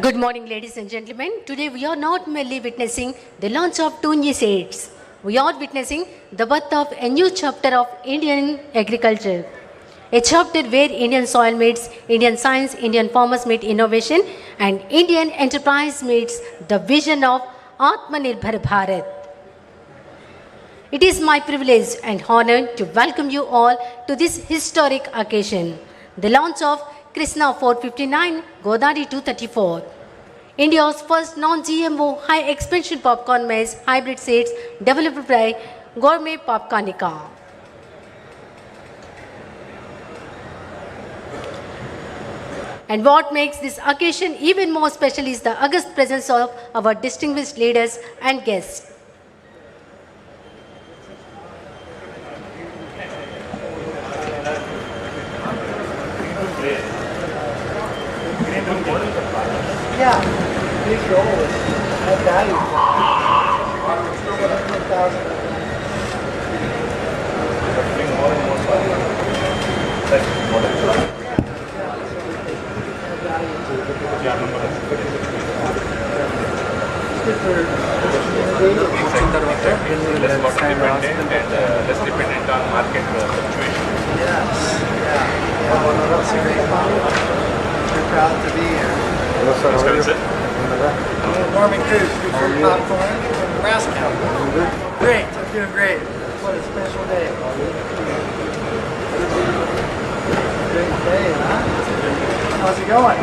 Good morning, ladies and gentlemen. Today we are not merely witnessing the launch of two new states. We are witnessing the birth of a new chapter of Indian agriculture. A chapter where Indian soil meets Indian science, Indian farmers meet innovation, and Indian enterprise meets the vision of Atmanirbhar Bharat. It is my privilege and honor to welcome you all to this historic occasion, the launch of Krishna 459, Godari 234. India's first non-GMO high-expansion popcorn maize hybrid seeds developed by Gourmet Popcornica. And what makes this occasion even more special is the august presence of our distinguished leaders and guests. Yeah, these rolls have value. 700,000. Less dependent on market fluctuation. Yes, yeah. We're proud to be here. Mormon Goose, good for popcorn from Nebraska. Great, I'm doing great. What a special day. Great day, huh? How's it going?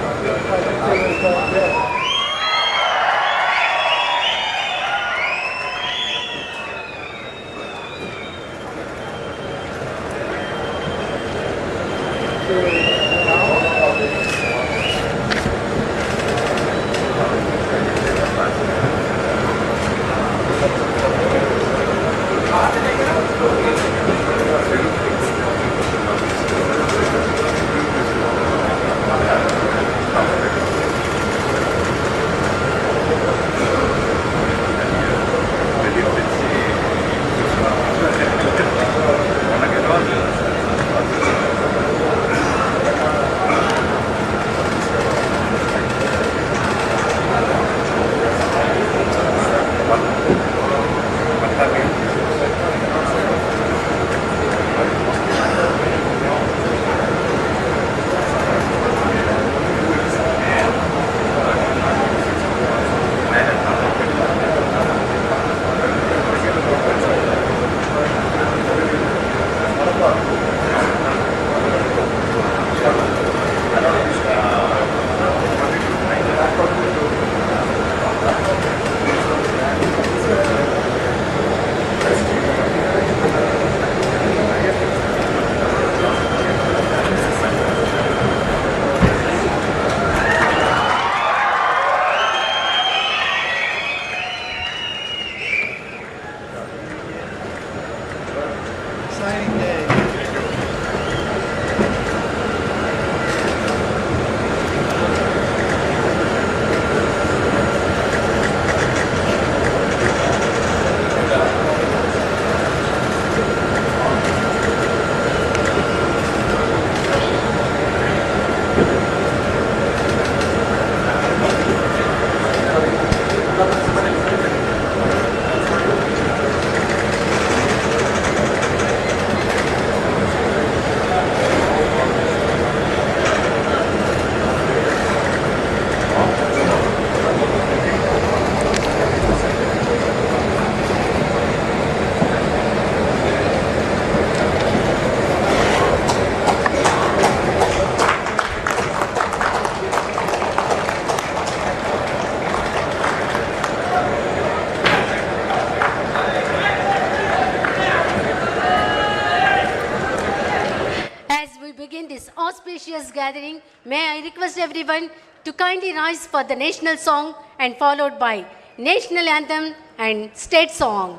Exciting day. This auspicious gathering, may I request everyone to kindly rise for the national song and followed by national anthem and state song.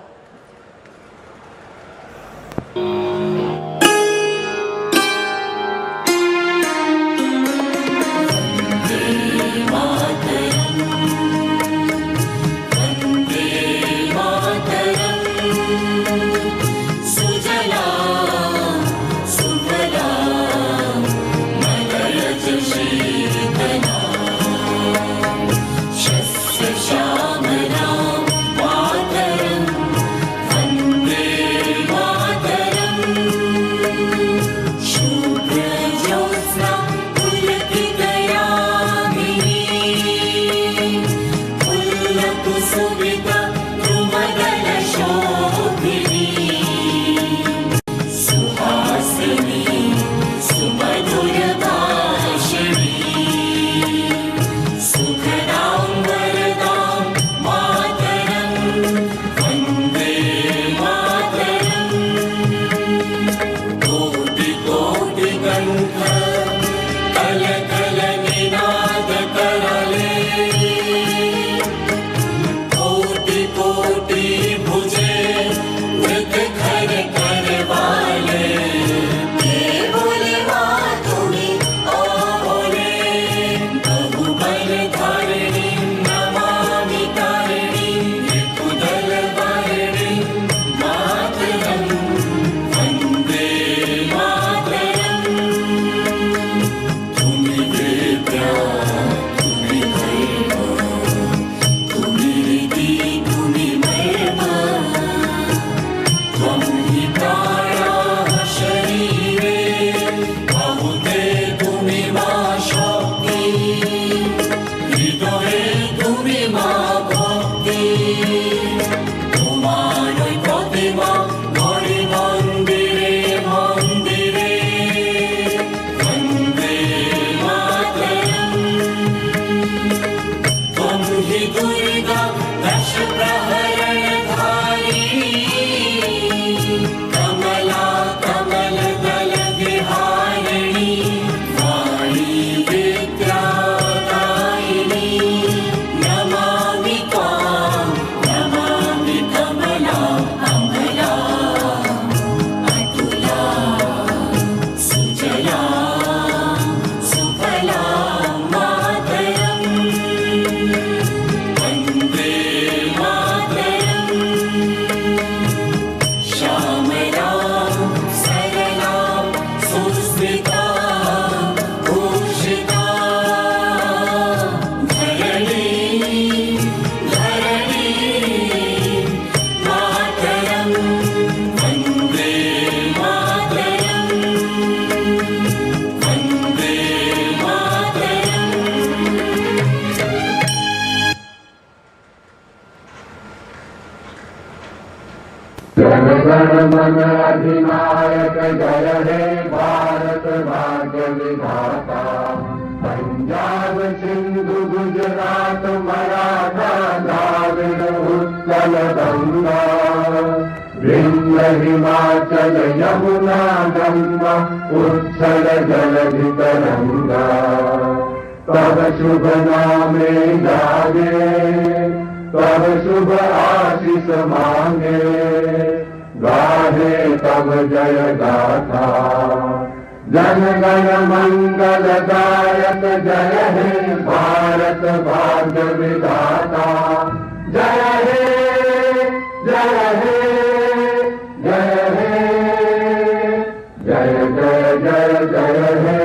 जनगण मन अधिनायक जय हे भारत भाग्य विधाता। पंजाब सिंधु गुजरात मराठा द्राविड़ उत्कल गंगा, विंध्य हिमाचल यमुना गंगा उच्छल जलधि तरंगा। तब शुभ नामे जागे, तब शुभ आशीष मांगे, गाहे तब जय गाथा। जन गण मंगल दायक जय हे भारत भाग्य विधाता। जय हे जय हे जय हे जय जय जय जय हे।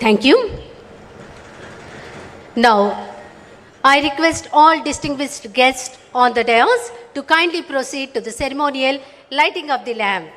Thank you. Now, I request all distinguished guests on the dais to kindly proceed to the ceremonial lighting of the lamp.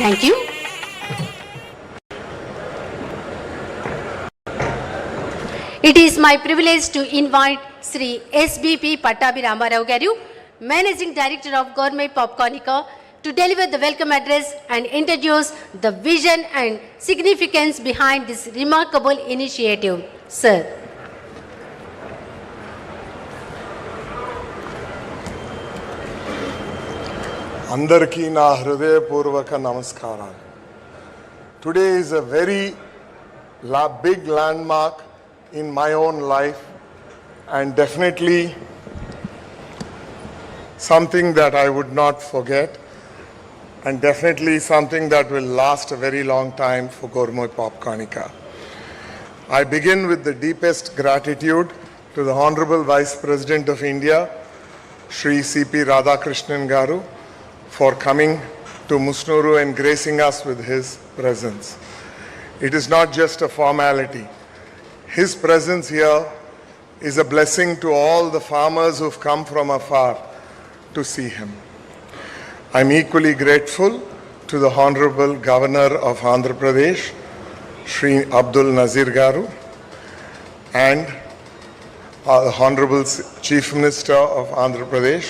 Thank you. It is my privilege to invite Sri SBP Pattabi Ramarao Garu, Managing Director of Gourmet Popcornica, to deliver the welcome address and introduce the vision and significance behind this remarkable initiative. Sir. అందరికీ నా హృదయపూర్వక నమస్కారాలు. Today is a very big landmark in my own life and definitely something that I would not forget and definitely something that will last a very long time for Gourmet Popcornica. I begin with the deepest gratitude to the Honorable Vice President of India, Shri C.P. Radhakrishnan Garu, for coming to Musnuru and gracing us with his presence. It is not just a formality. His presence here is a blessing to all the farmers who've come from afar to see him. I'm equally grateful to the Honorable Governor of Andhra Pradesh, Shri Abdul Nazir Garu, and the Honorable Chief Minister of Andhra Pradesh,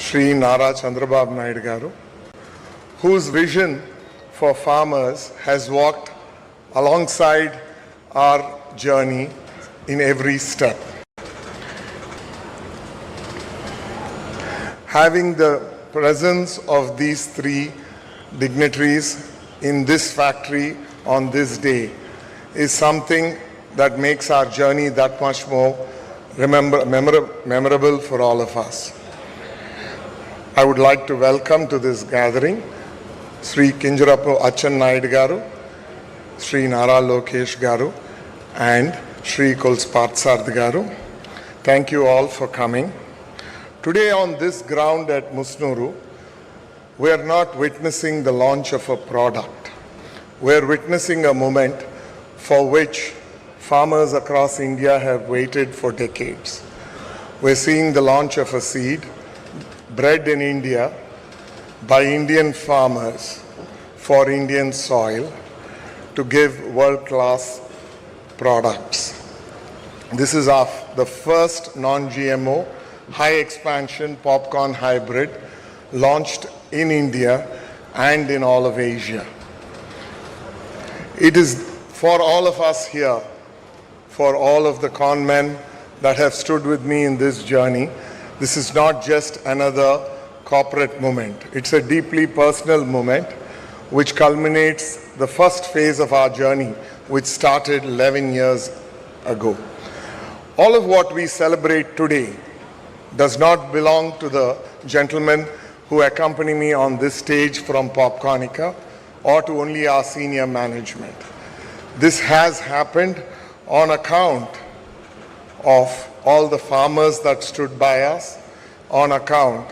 Shri Nara Chandrababu Naidu Garu, whose vision for farmers has walked alongside our journey in every step. Having the presence of these three dignitaries in this factory on this day is something that makes our journey that much more memorable for all of us. I would like to welcome to this gathering Sri Kinjarapu Achan Naidu Garu, Sri Nara Lokesh Garu, and Sri Kolspatsard Garu. Thank you all for coming. Today on this ground at Musnuru, we are not witnessing the launch of a product. We are witnessing a moment for which farmers across India have waited for decades. We're seeing the launch of a seed bred in India by Indian farmers for Indian soil to give world-class products. This is the first non-GMO high-expansion popcorn hybrid launched in India and in all of Asia. It is for all of us here, for all of the con men that have stood with me in this journey, this is not just another corporate moment. It's a deeply personal moment which culminates the first phase of our journey, which started 11 years ago. All of what we celebrate today does not belong to the gentlemen who accompany me on this stage from Popcornica or to only our senior management. This has happened on account of all the farmers that stood by us, on account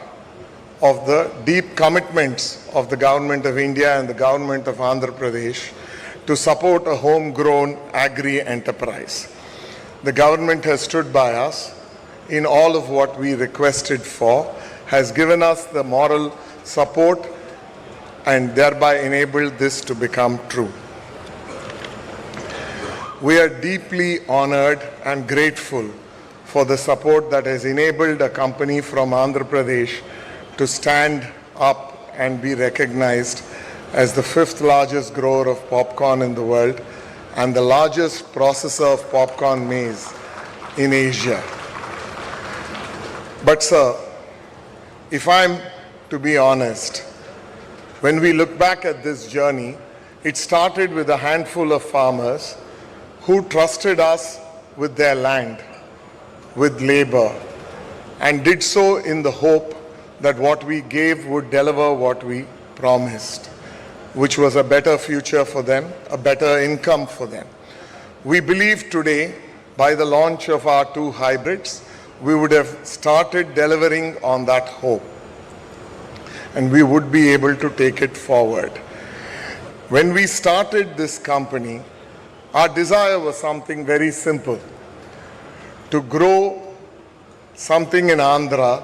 of the deep commitments of the Government of India and the Government of Andhra Pradesh to support a homegrown agri-enterprise. The government has stood by us in all of what we requested for, has given us the moral support and thereby enabled this to become true. We are deeply honored and grateful for the support that has enabled a company from Andhra Pradesh to stand up and be recognized as the 5th largest grower of popcorn in the world and the largest processor of popcorn maize in Asia. But sir, if I'm to be honest, when we look back at this journey, it started with a handful of farmers who trusted us with their land, with labor, and did so in the hope that what we gave would deliver what we promised, which was a better future for them, a better income for them. We believe today, by the launch of our 2 hybrids, we would have started delivering on that hope, and we would be able to take it forward. When we started this company, our desire was something very simple: to grow something in Andhra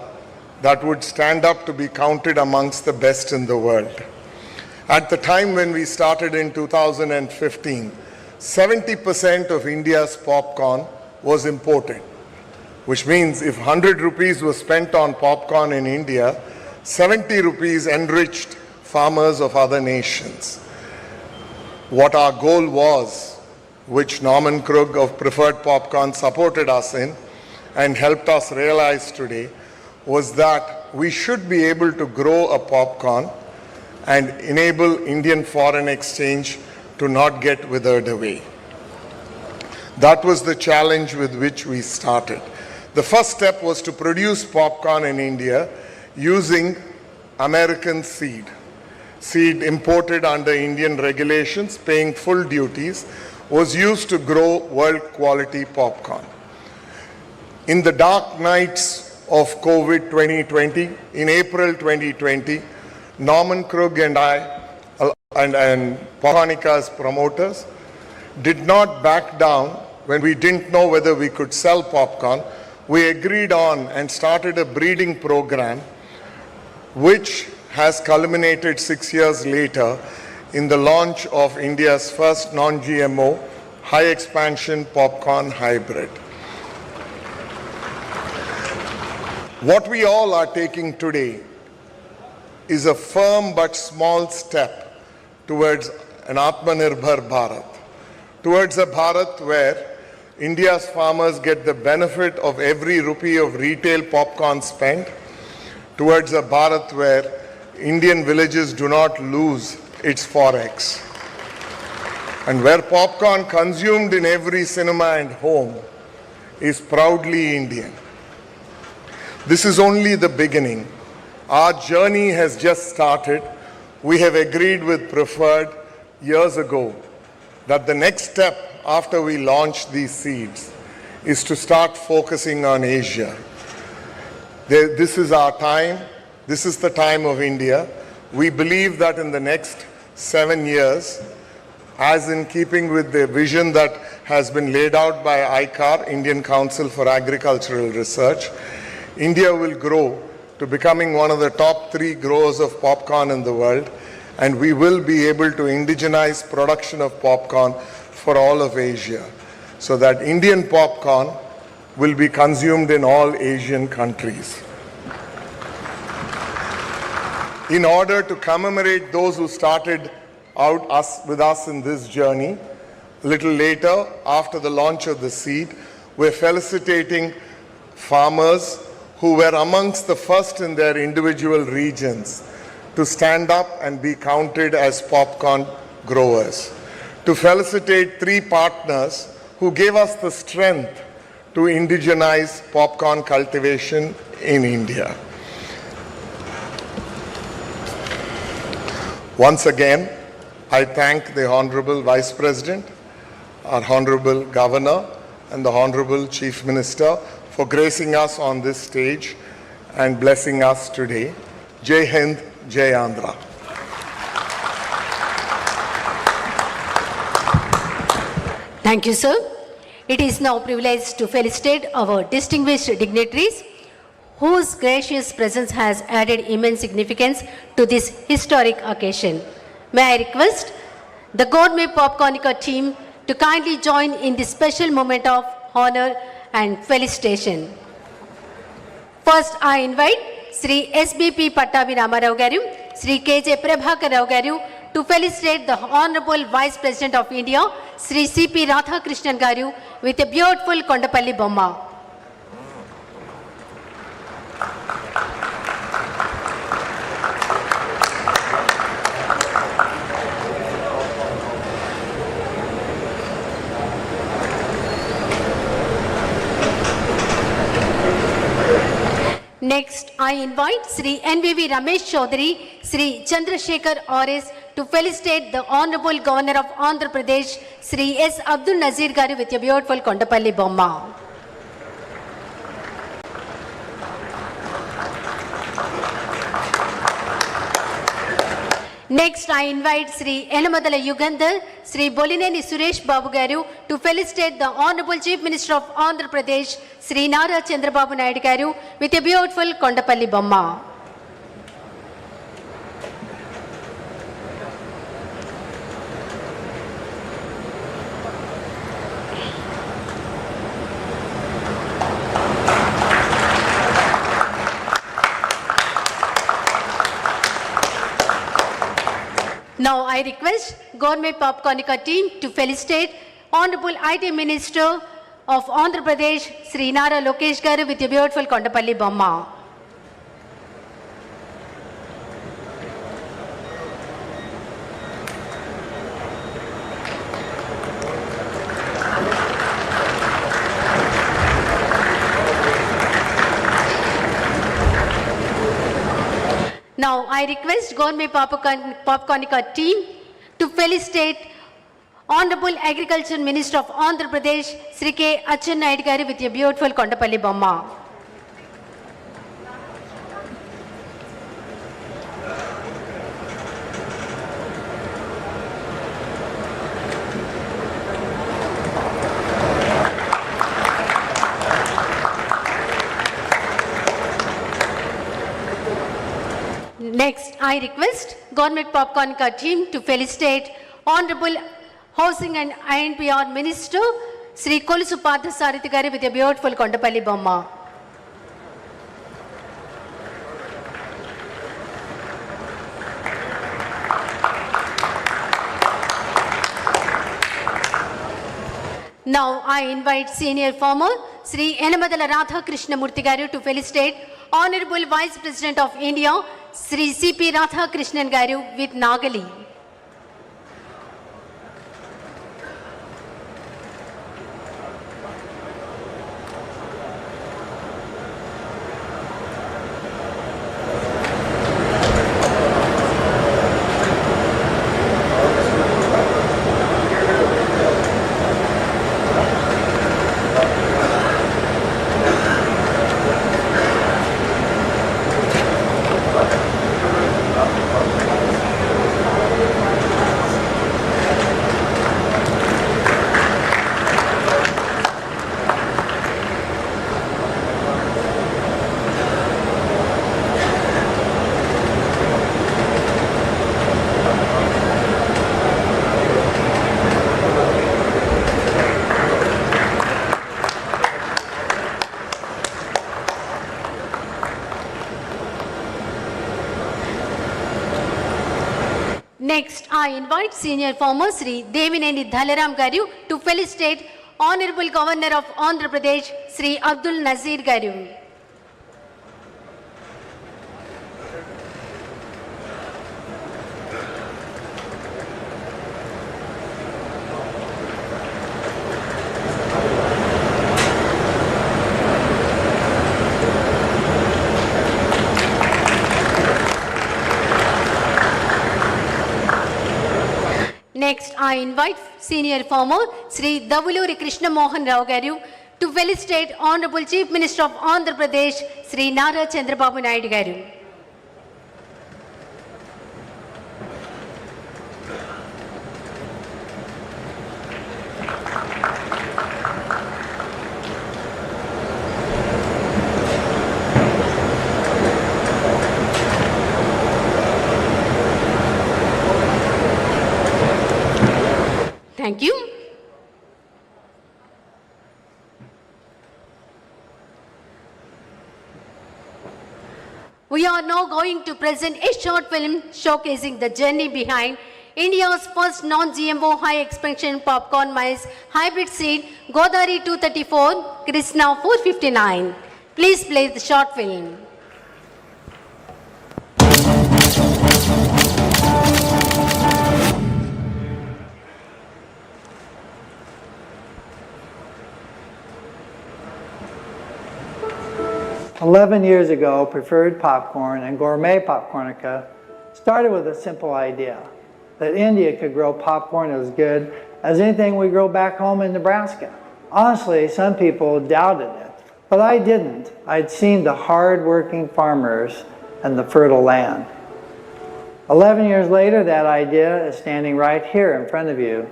that would stand up to be counted amongst the best in the world. At the time when we started in 2015, 70% of India's popcorn was imported, which means if 100 rupees was spent on popcorn in India, 70 rupees enriched farmers of other nations. What our goal was, which Norman Krug of Preferred Popcorn supported us in and helped us realize today, was that we should be able to grow a popcorn and enable Indian foreign exchange to not get withered away. That was the challenge with which we started. The first step was to produce popcorn in India using American seed imported under Indian regulations, paying full duties, was used to grow world quality popcorn. In the dark nights of COVID 2020, in April 2020, Norman Krug and I and Popcornica's promoters did not back down when we didn't know whether we could sell popcorn. We agreed on and started a breeding program which has culminated 6 years later in the launch of India's first non-GMO high expansion popcorn hybrid. What we all are taking today is a firm but small step towards an Atmanirbhar Bharat, towards a Bharat where India's farmers get the benefit of every rupee of retail popcorn spent, towards a Bharat where Indian villages do not lose its forex, and where popcorn consumed in every cinema and home is proudly Indian. This is only the beginning. Our journey has just started. We have agreed with Preferred years ago that the next step after we launch these seeds is to start focusing on Asia. This is our time. This is the time of India. We believe that in the next 7 years, as in keeping with the vision that has been laid out by ICAR, Indian Council for Agricultural Research, India will grow to becoming one of the top 3 growers of popcorn in the world, and we will be able to indigenize production of popcorn for all of Asia, so that Indian popcorn will be consumed in all Asian countries. In order to commemorate those who started out with us in this journey, a little later, after the launch of the seed, we're felicitating farmers who were amongst the first in their individual regions to stand up and be counted as popcorn growers. To felicitate 3 partners who gave us the strength to indigenize popcorn cultivation in India. Once again, I thank the Honorable Vice President, our Honorable Governor, and the Honorable Chief Minister for gracing us on this stage and blessing us today. Jai Hind, Jai Andhra. Thank you, sir. It is now privileged to felicitate our distinguished dignitaries whose gracious presence has added immense significance to this historic occasion. May I request the Gourmet Popcornica team to kindly join in this special moment of honor and felicitation. First, I invite Sri SBP Pattabi Ramarao Garu, Sri KJ Prabhakar Rao Garu to felicitate the Honorable Vice President of India, Sri CP Radhakrishnan Garu, with a beautiful Kondapalli Bomma. Next, I invite Sri NVV Ramesh Chaudhary, Sri Chandrasekhar Oris to felicitate the Honorable Governor of Andhra Pradesh, Sri S. Abdul Nazir Garu, with a beautiful Kondapalli Bomma. Next, I invite Sri Elamadala Yugandhar, Sri Bolineni Suresh Babu Garu to felicitate the Honorable Chief Minister of Andhra Pradesh, Sri Nara Chandrababu Naidu Garu, with a beautiful Kondapalli Bomma. Now I request Gourmet Popcornica team to felicitate Honorable IT Minister of Andhra Pradesh, Sri Nara Lokesh Garu with a beautiful Kondapalli Bomma. Now I request Gourmet Popcornica team to felicitate Honorable Agriculture Minister of Andhra Pradesh, Sri K. Achennayidu Garu with a beautiful Kondapalli Bomma. Next, I request Government Popcornica team to felicitate Honorable Housing and INPR Minister Sri Kolusu Parthasarathy Garu with a beautiful Kondapalli Bomma. Now I invite Senior Farmer Sri Enamadala Radha Krishnamurthy Garu to felicitate Honorable Vice President of India Sri C.P. Radha Krishnan Garu with Nagali. Next, I invite Senior Farmer Sri Devineni Dhalaram Garu to felicitate Honorable Governor of Andhra Pradesh Sri Abdul Nazir Garu. Next, I invite Senior Farmer Sri Davuluri Krishna Mohan Rao Garu to felicitate Honorable Chief Minister of Andhra Pradesh Sri Nara Chandrababu Naidu Garu. Thank you. We are now going to present a short film showcasing the journey behind India's first non-GMO high-expansion popcorn maize hybrid seed, Godari 234, Krishna 459. Please play the short film. "11 years ago, Preferred Popcorn and Gourmet Popcornica started with a simple idea, that India could grow popcorn as good as anything we grow back home in Nebraska. Honestly, some people doubted it, but I didn't. I'd seen the hard-working farmers and the fertile land. 11 years later, that idea is standing right here in front of you.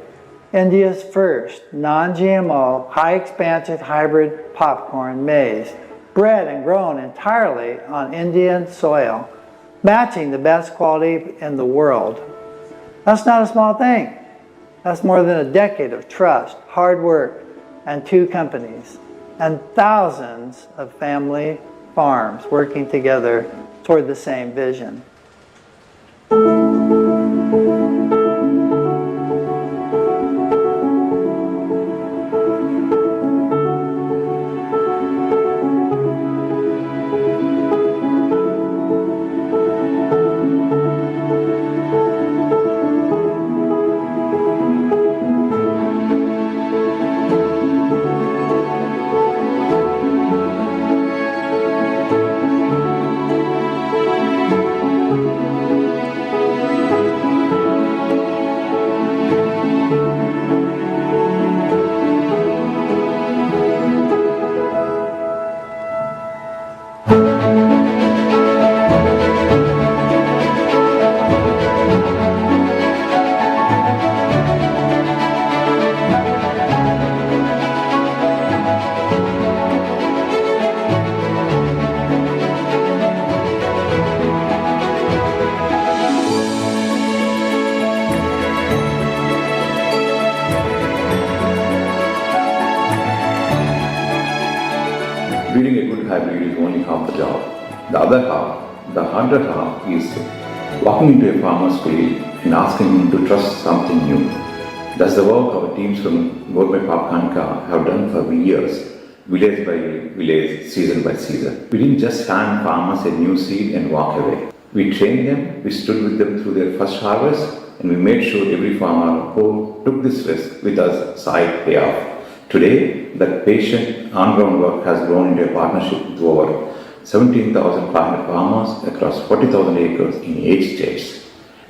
India's first non-GMO, high-expansion hybrid popcorn maize, bred and grown entirely on Indian soil, matching the best quality in the world. That's not a small thing. That's more than a decade of trust, hard work, and 2 companies, and thousands of family farms working together toward the same vision." the job. The other half, the harder half, is walking into a farmer's field and asking him to trust something new. That's the work our teams from Gourmet Popcornica have done for years, village by village, season by season. We didn't just hand farmers a new seed and walk away. We trained them, we stood with them through their first harvest, and we made sure every farmer who took this risk with us saw it pay off. Today, that patient on-ground work has grown into a partnership with over 17,500 farmers across 40,000 acres in 8 states.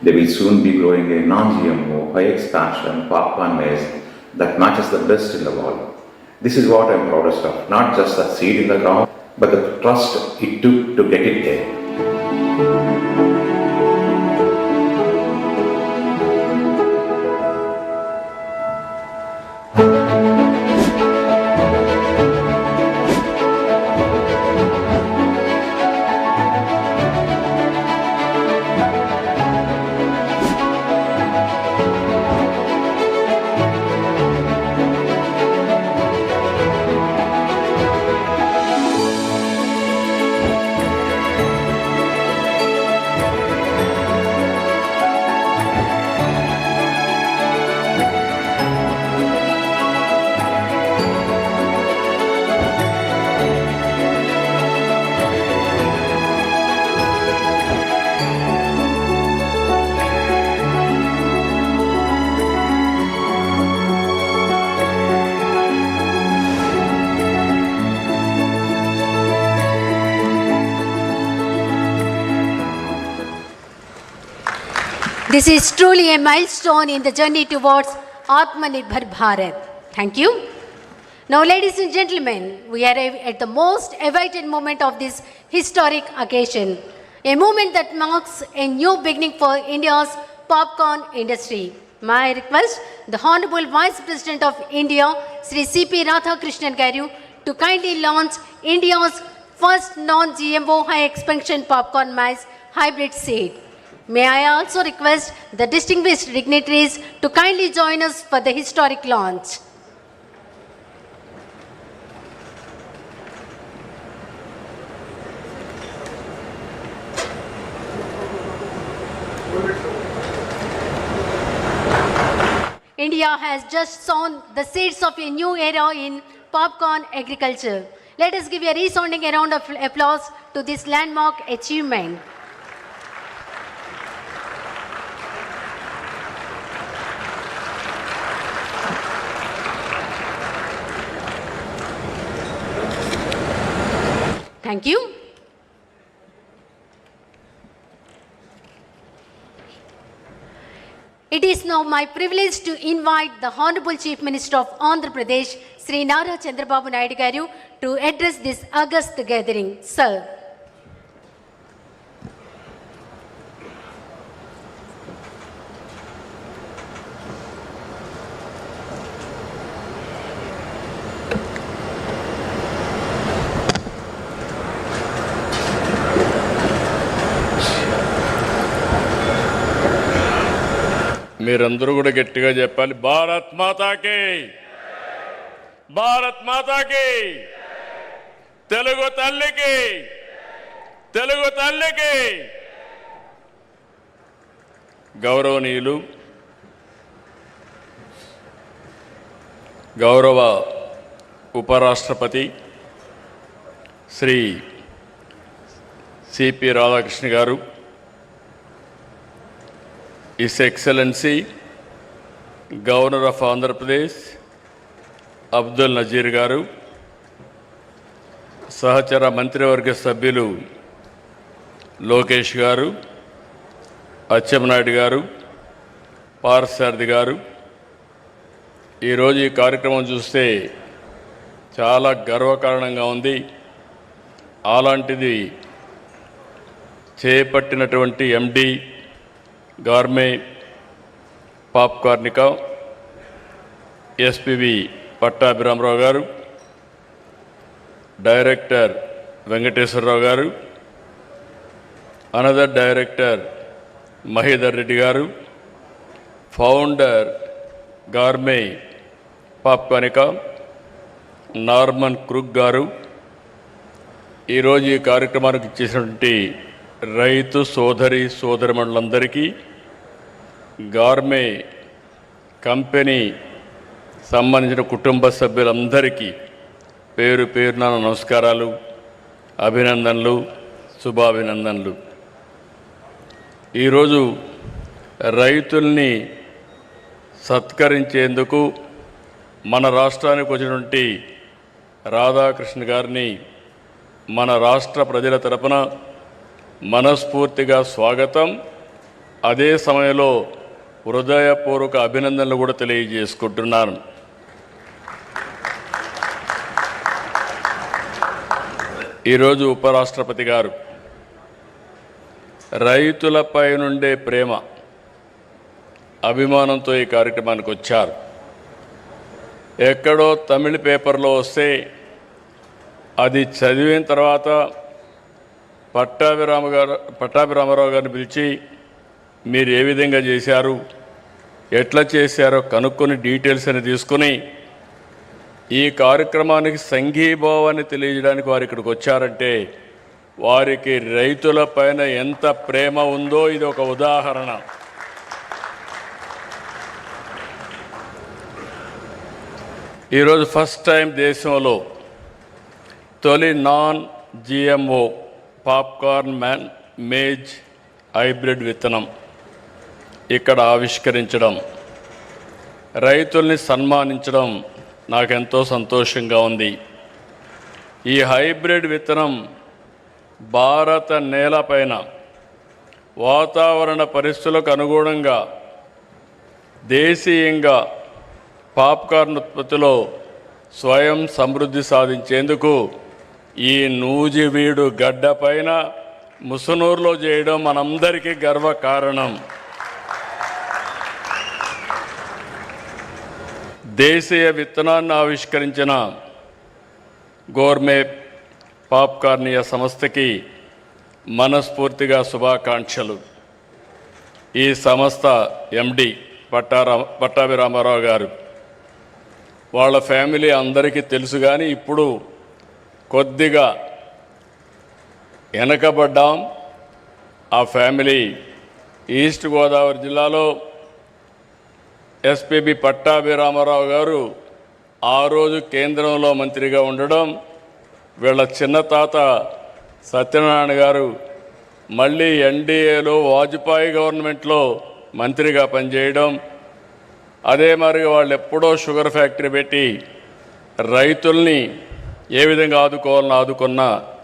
They will soon be growing a non-GMO, high-expansion popcorn maize that matches the best in the world. This is what I'm proudest of, not just the seed in the ground, but the trust it took to get it there. This is truly a milestone in the journey towards Atmanirbhar Bharat. Thank you. Now, ladies and gentlemen, we arrive at the most awaited moment of this historic occasion, a moment that marks a new beginning for India's popcorn industry. May I request the Honorable Vice President of India, Sri C.P. Radhakrishnan Garu, to kindly launch India's first non-GMO high-expansion popcorn maize hybrid seed. May I also request the distinguished dignitaries to kindly join us for the historic launch. India has just sown the seeds of a new era in popcorn agriculture. Let us give a resounding round of applause to this landmark achievement. Thank you. It is now my privilege to invite the Honorable Chief Minister of Andhra Pradesh, Sri Nara Chandrababu Naidu Garu, to address this august gathering. Sir. మీరందరూ కూడా గట్టిగా చెప్పాలి, భారత్ మాతాకి, భారత్ మాతాకి, తెలుగు తల్లికి, తెలుగు తల్లికి. గౌరవనీయులు, గౌరవ ఉపరాష్ట్రపతి శ్రీ సిపి రాధాకృష్ణ గారు, His Excellency Governor of Andhra Pradesh Abdul Nazir Garu, సహచర మంత్రివర్గ సభ్యులు లోకేష్ గారు, అచ్చెన్నాయుడు గారు, పార్సారథి గారు, ఈరోజు ఈ కార్యక్రమం చూస్తే చాలా గర్వకారణంగా ఉంది. అలాంటిది చేపట్టినటువంటి ఎండి గోర్మే పాప్కార్నికా ఎస్పివి పట్టాభిరామరావు గారు, డైరెక్టర్ వెంకటేశ్వరరావు గారు, అనదర్ డైరెక్టర్ మహేదర్ రెడ్డి గారు, ఫౌండర్ గోర్మే పాప్కార్నికా నార్మన్ క్రూక్ గారు, ఈరోజు ఈ కార్యక్రమానికి ఇచ్చేసినటువంటి రైతు సోదరిమణులందరికీ, గార్మే కంపెనీ సంబంధించిన కుటుంబ సభ్యులందరికీ పేరు పేరున నమస్కారాలు, అభినందనలు, శుభాభినందనలు. ఈరోజు రైతుల్ని సత్కరించేందుకు మన రాష్ట్రానికి వచ్చినటువంటి రాధాకృష్ణ గారిని మన రాష్ట్ర ప్రజల తరపున మనస్ఫూర్తిగా స్వాగతం, అదే సమయంలో హృదయపూర్వక అభినందనలు కూడా తెలియజేసుకుంటున్నాను. ఈరోజు ఉపరాష్ట్రపతి గారు రైతులపై నుండే ప్రేమ, అభిమానంతో ఈ కార్యక్రమానికి వచ్చారు. ఎక్కడో తమిళ పేపర్లో వస్తే అది చదివిన తర్వాత పట్టాభిరామారావు గారిని పిలిచి మీరు ఏ విధంగా చేశారు, ఎట్లా చేశారో కనుక్కొని డీటెయిల్స్ అని తీసుకుని ఈ కార్యక్రమానికి సంఘీభావాన్ని తెలియజేయడానికి వారు ఇక్కడికి వచ్చారంటే వారికి రైతుల పైన ఎంత ప్రేమ ఉందో ఇది ఒక ఉదాహరణ. ఈరోజు ఫస్ట్ టైం దేశంలో తొలి non GMO popcorn maize hybrid విత్తనం ఇక్కడ ఆవిష్కరించడం, రైతుల్ని సన్మానించడం నాకెంతో సంతోషంగా ఉంది. ఈ హైబ్రిడ్ విత్తనం భారత నేలపైన వాతావరణ పరిస్థితులకు అనుగుణంగా దేశీయంగా పాప్కార్న్ ఉత్పత్తిలో స్వయం సమృద్ధి సాధించేందుకు ఈ నూజివీడు గడ్డపైన ముసునూరులో చేయడం మనందరికీ గర్వకారణం. దేశీయ విత్తనాన్ని ఆవిష్కరించిన గోర్మే పాప్కార్నియా సంస్థకి మనస్ఫూర్తిగా శుభాకాంక్షలు. ఈ సంస్థ ఎండి పట్టాభిరామారావు గారు, వాళ్ళ ఫ్యామిలీ అందరికీ తెలుసు, కానీ ఇప్పుడు కొద్దిగా వెనకబడ్డాం. ఆ ఫ్యామిలీ ఈస్ట్ గోదావరి జిల్లాలో ఎస్పీబీ పట్టాభిరామారావు గారు ఆ రోజు కేంద్రంలో మంత్రిగా ఉండడం, వీళ్ళ చిన్న తాత సత్యనారాయణ గారు మళ్ళీ ఎన్డీఏలో వాజ్పేయి గవర్నమెంట్లో మంత్రిగా పనిచేయడం, అదే మరి వాళ్ళు ఎప్పుడో షుగర్ ఫ్యాక్టరీ పెట్టి రైతుల్ని ఏ విధంగా ఆదుకోవాలని ఆదుకున్న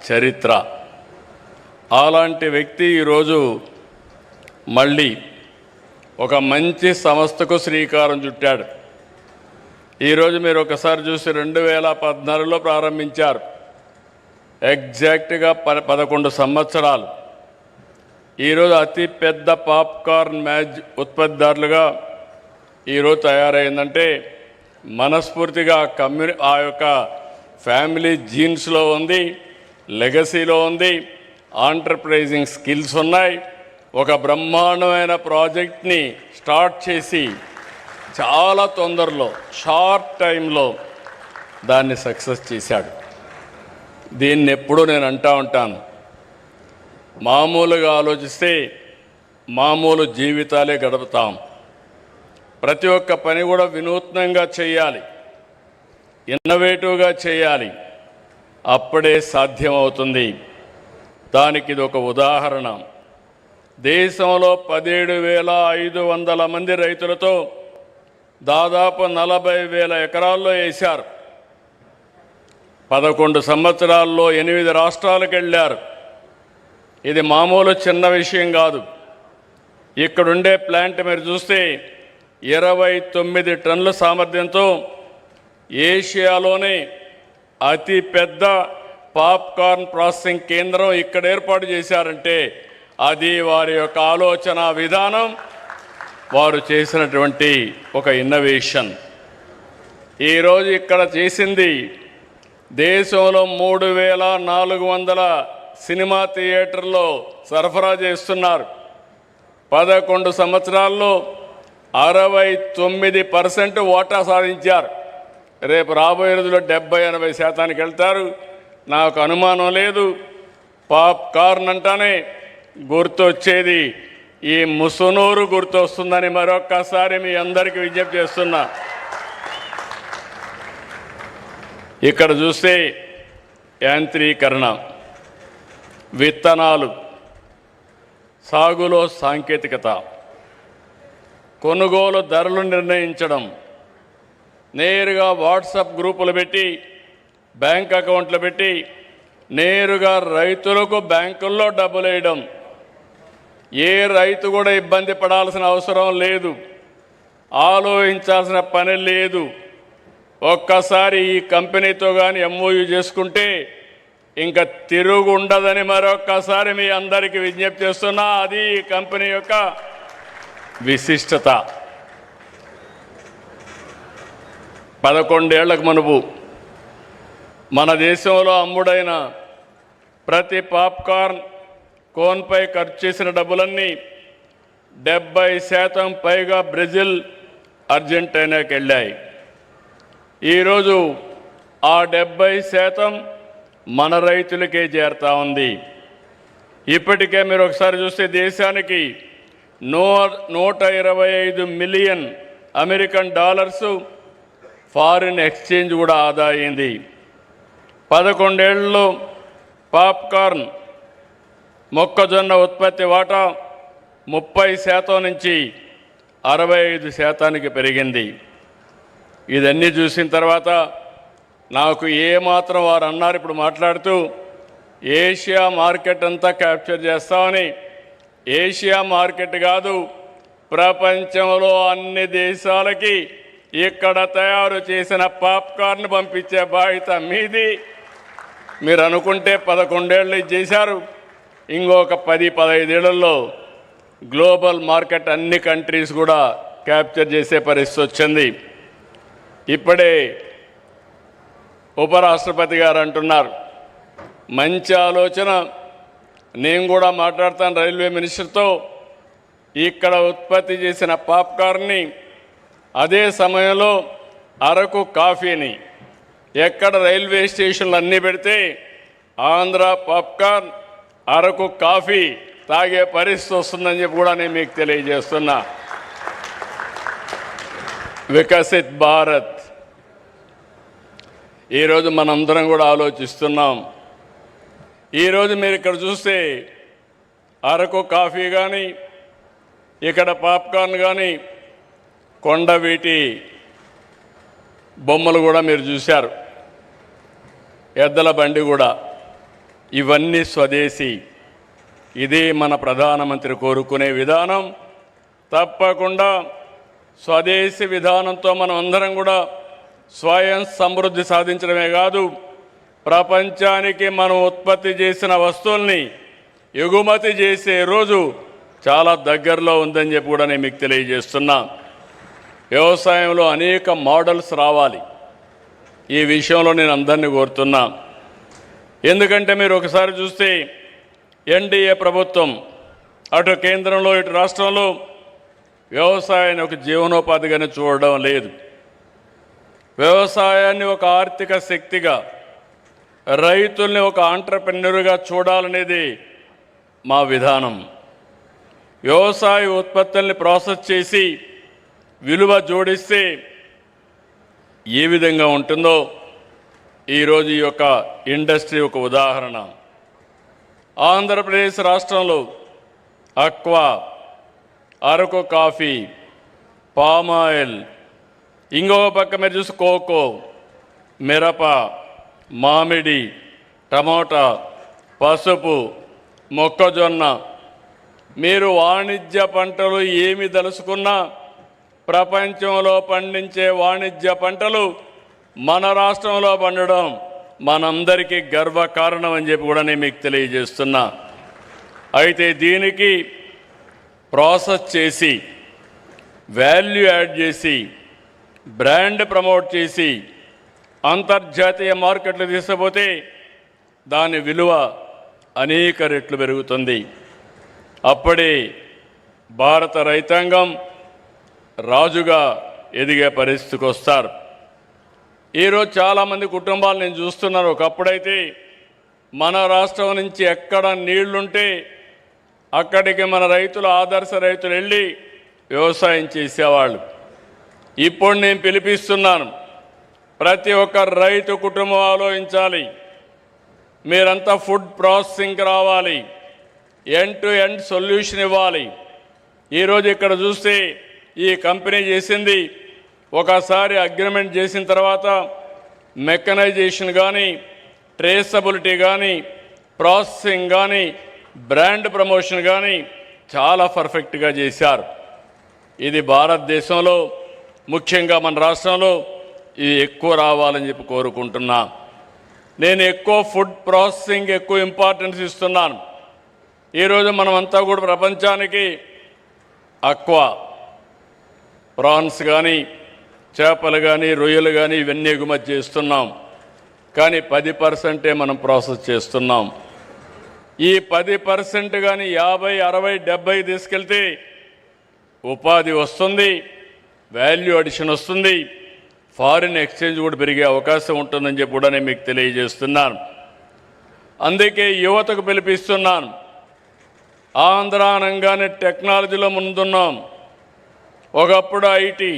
చరిత్ర. అలాంటి వ్యక్తి ఈరోజు మళ్ళీ ఒక మంచి సంస్థకు శ్రీకారం చుట్టాడు. ఈరోజు మీరు ఒకసారి చూసి 2014లో ప్రారంభించారు, ఎగ్జాక్ట్గా 11 సంవత్సరాలు. ఈరోజు అతి పెద్ద పాప్కార్న్ మ్యాజ్ ఉత్పత్తిదారులుగా ఈరోజు తయారైందంటే మనస్ఫూర్తిగా ఆ యొక్క ఫ్యామిలీ జీన్స్లో ఉంది, లెగసీలో ఉంది, ఆంటర్ప్రైజింగ్ స్కిల్స్ ఉన్నాయి. ఒక బ్రహ్మాండమైన ప్రాజెక్ట్ని స్టార్ట్ చేసి చాలా తొందరలో షార్ట్ టైంలో దాన్ని సక్సెస్ చేశాడు. దీన్ని ఎప్పుడూ నేను అంటూ ఉంటాను, మామూలుగా ఆలోచిస్తే మామూలు జీవితాలే గడుపుతాం. ప్రతి ఒక్క పని కూడా వినూత్నంగా చేయాలి, ఇన్నోవేటివ్గా చేయాలి, అప్పుడే సాధ్యమవుతుంది. దానికి ఇది ఒక ఉదాహరణ. దేశంలో 17,500 మంది రైతులతో దాదాపు 40,000 ఎకరాల్లో వేశారు. 11 సంవత్సరాల్లో 8 రాష్ట్రాలకు వెళ్ళారు. ఇది మామూలు చిన్న విషయం కాదు. ఇక్కడుండే ప్లాంట్ మీరు చూస్తే 29 టన్నుల సామర్థ్యంతో ఏషియాలోనే అతి పెద్ద పాప్కార్న్ ప్రాసెసింగ్ కేంద్రం ఇక్కడ ఏర్పాటు చేశారంటే అది వారి యొక్క ఆలోచన విధానం, వారు చేసినటువంటి ఒక ఇన్నోవేషన్. ఈరోజు ఇక్కడ చేసింది దేశంలో 3,400 సినిమా థియేటర్లో సరఫరా చేస్తున్నారు. 11 సంవత్సరాల్లో 69% వాటా సాధించారు. రేపు రాబోయే రోజుల్లో 70-80% వెళ్తారు. నాకు అనుమానం లేదు, పాప్కార్న్ అంటానే గుర్తొచ్చేది ఈ ముసునూరు గుర్తొస్తుందని మరొక్కసారి మీ అందరికీ విజ్ఞప్తి చేస్తున్నా. ఇక్కడ చూస్తే యాంత్రీకరణ, విత్తనాలు, సాగులో సాంకేతికత, కొనుగోలు ధరలు నిర్ణయించడం, నేరుగా వాట్సాప్ గ్రూపులు పెట్టి బ్యాంక్ అకౌంట్లు పెట్టి నేరుగా రైతులకు బ్యాంకుల్లో డబ్బులు వేయడం. ఏ రైతు కూడా ఇబ్బంది పడాల్సిన అవసరం లేదు, ఆలోచించాల్సిన పని లేదు. ఒక్కసారి ఈ కంపెనీతో కానీ ఎంఓయూ చేసుకుంటే ఇంకా తిరుగు ఉండదని మరొక్కసారి మీ అందరికీ విజ్ఞప్తి చేస్తున్నా. అది ఈ కంపెనీ యొక్క విశిష్టత. 11 ఏళ్లకు మునుపు మన దేశంలో అమ్ముడైన ప్రతి పాప్కార్న్ కోన్పై ఖర్చు చేసిన డబ్బులన్నీ 70% పైగా బ్రెజిల్, అర్జెంటీనాకి వెళ్ళాయి. ఈరోజు ఆ 70% మన రైతులకే చేరుతా ఉంది. ఇప్పటికే మీరు ఒకసారి చూస్తే దేశానికి 125 million American dollars foreign exchange కూడా ఆదా అయింది. 11 ఏళ్లలో పాప్కార్న్ మొక్కజొన్న ఉత్పత్తి వాటా 30% నుంచి 65%కి పెరిగింది. ఇదన్నీ చూసిన తర్వాత నాకు ఏమాత్రం వారు అన్నారు ఇప్పుడు మాట్లాడుతూ, ఏషియా మార్కెట్ అంతా క్యాప్చర్ చేస్తామని. ఏషియా మార్కెట్ కాదు, ప్రపంచంలో అన్ని దేశాలకి ఇక్కడ తయారు చేసిన పాప్కార్న్ పంపించే బాధ్యత మీది. మీరు అనుకుంటే 11 ఏళ్ళు ఇది చేశారు, ఇంకొక 10-15 ఏళ్లలో గ్లోబల్ మార్కెట్ అన్ని కంట్రీస్ కూడా క్యాప్చర్ చేసే పరిస్థితి వచ్చింది. ఇప్పుడే ఉపరాష్ట్రపతి గారు అంటున్నారు, మంచి ఆలోచన, నేను కూడా మాట్లాడతాను రైల్వే మినిస్టర్తో. ఇక్కడ ఉత్పత్తి చేసిన పాప్కార్న్ని అదే సమయంలో అరకు కాఫీని ఎక్కడ రైల్వే స్టేషన్లు అన్నీ పెడితే ఆంధ్ర పాప్కార్న్, అరకు కాఫీ తాగే పరిస్థితి వస్తుందని చెప్పి కూడా నేను మీకు తెలియజేస్తున్నా. వికసిత్ భారత్ ఈరోజు మనందరం కూడా ఆలోచిస్తున్నాం. ఈరోజు మీరు ఇక్కడ చూస్తే అరకు కాఫీ కానీ, ఇక్కడ పాప్కార్న్ కానీ, కొండవీటి బొమ్మలు కూడా మీరు చూశారు, ఎద్దల బండి కూడా, ఇవన్నీ స్వదేశీ. ఇది మన ప్రధానమంత్రి కోరుకునే విధానం. తప్పకుండా స్వదేశీ విధానంతో మనం అందరం కూడా స్వయం సమృద్ధి సాధించడమే కాదు, ప్రపంచానికి మనం ఉత్పత్తి చేసిన వస్తువుల్ని ఎగుమతి చేసే రోజు చాలా దగ్గరలో ఉందని చెప్పి కూడా నేను మీకు తెలియజేస్తున్నా. వ్యవసాయంలో అనేక మోడల్స్ రావాలి. ఈ విషయంలో నేను అందరినీ కోరుతున్నా. ఎందుకంటే మీరు ఒకసారి చూస్తే ఎన్డీఏ ప్రభుత్వం అటు కేంద్రంలో ఇటు రాష్ట్రంలో వ్యవసాయాన్ని ఒక జీవనోపాధిగానే చూడడం లేదు. వ్యవసాయాన్ని ఒక ఆర్థిక శక్తిగా, రైతుల్ని ఒక ఆంట్రప్రెన్యూర్గా చూడాలనేది మా విధానం. వ్యవసాయ ఉత్పత్తుల్ని ప్రాసెస్ చేసి విలువ జోడిస్తే ఏ విధంగా ఉంటుందో ఈరోజు ఈ యొక్క ఇండస్ట్రీ ఒక ఉదాహరణ. ఆంధ్రప్రదేశ్ రాష్ట్రంలో అక్వా, అరకు కాఫీ, పామాయిల్, ఇంకొక పక్క మీరు చూసి కోకో, మిరప, మామిడి, టమోటా, పసుపు, మొక్కజొన్న, మీరు వాణిజ్య పంటలు ఏమి తలుసుకున్నా ప్రపంచంలో పండించే వాణిజ్య పంటలు మన రాష్ట్రంలో పండడం మనందరికీ గర్వకారణం అని చెప్పి కూడా నేను మీకు తెలియజేస్తున్నా. అయితే దీనికి ప్రాసెస్ చేసి, వాల్యూ యాడ్ చేసి, బ్రాండ్ ప్రమోట్ చేసి అంతర్జాతీయ మార్కెట్లు తీసుకుపోతే దాని విలువ అనేక రెట్లు పెరుగుతుంది. అప్పుడే భారత రైతాంగం రాజుగా ఎదిగే పరిస్థితికి వస్తారు. ఈరోజు చాలామంది కుటుంబాలు నేను చూస్తున్నాను. ఒకప్పుడైతే మన రాష్ట్రం నుంచి ఎక్కడ నీళ్లుంటే అక్కడికి మన రైతులు ఆదర్శ రైతులు వెళ్ళి వ్యవసాయం చేసేవాళ్ళు. ఇప్పుడు నేను పిలిపిస్తున్నాను, ప్రతి ఒక్క రైతు కుటుంబం ఆలోచించాలి. మీరంతా ఫుడ్ ప్రాసెసింగ్కి రావాలి, ఎండ్ టు ఎండ్ సొల్యూషన్ ఇవ్వాలి. ఈరోజు ఇక్కడ చూస్తే ఈ కంపెనీ చేసింది, ఒకసారి అగ్రిమెంట్ చేసిన తర్వాత మెకనైజేషన్ కానీ, ట్రేసబిలిటీ కానీ, ప్రాసెసింగ్ కానీ, బ్రాండ్ ప్రమోషన్ కానీ చాలా పర్ఫెక్ట్గా చేశారు. ఇది భారతదేశంలో ముఖ్యంగా మన రాష్ట్రంలో ఇది ఎక్కువ రావాలని చెప్పి కోరుకుంటున్నా. నేను ఎక్కువ ఫుడ్ ప్రాసెసింగ్ ఎక్కువ ఇంపార్టెన్స్ ఇస్తున్నాను. ఈరోజు మనమంతా కూడా ప్రపంచానికి అక్వా ప్రాన్స్ కానీ, చేపలు కానీ, రొయ్యలు కానీ ఇవన్నీ ఎగుమతి చేస్తున్నాం. కానీ 10% మనం ప్రాసెస్ చేస్తున్నాం. ఈ 10% కానీ 50, 60, 70 తీసుకెళ్తే ఉపాధి వస్తుంది, వాల్యూ అడిషన్ వస్తుంది, ఫారిన్ ఎక్స్చేంజ్ కూడా పెరిగే అవకాశం ఉంటుందని చెప్పి కూడా నేను మీకు తెలియజేస్తున్నాను. అందుకే యువతకు పిలిపిస్తున్నాను. ఆంధ్ర అనగానే టెక్నాలజీలో ముందున్నాం. ఒకప్పుడు ఐటీ,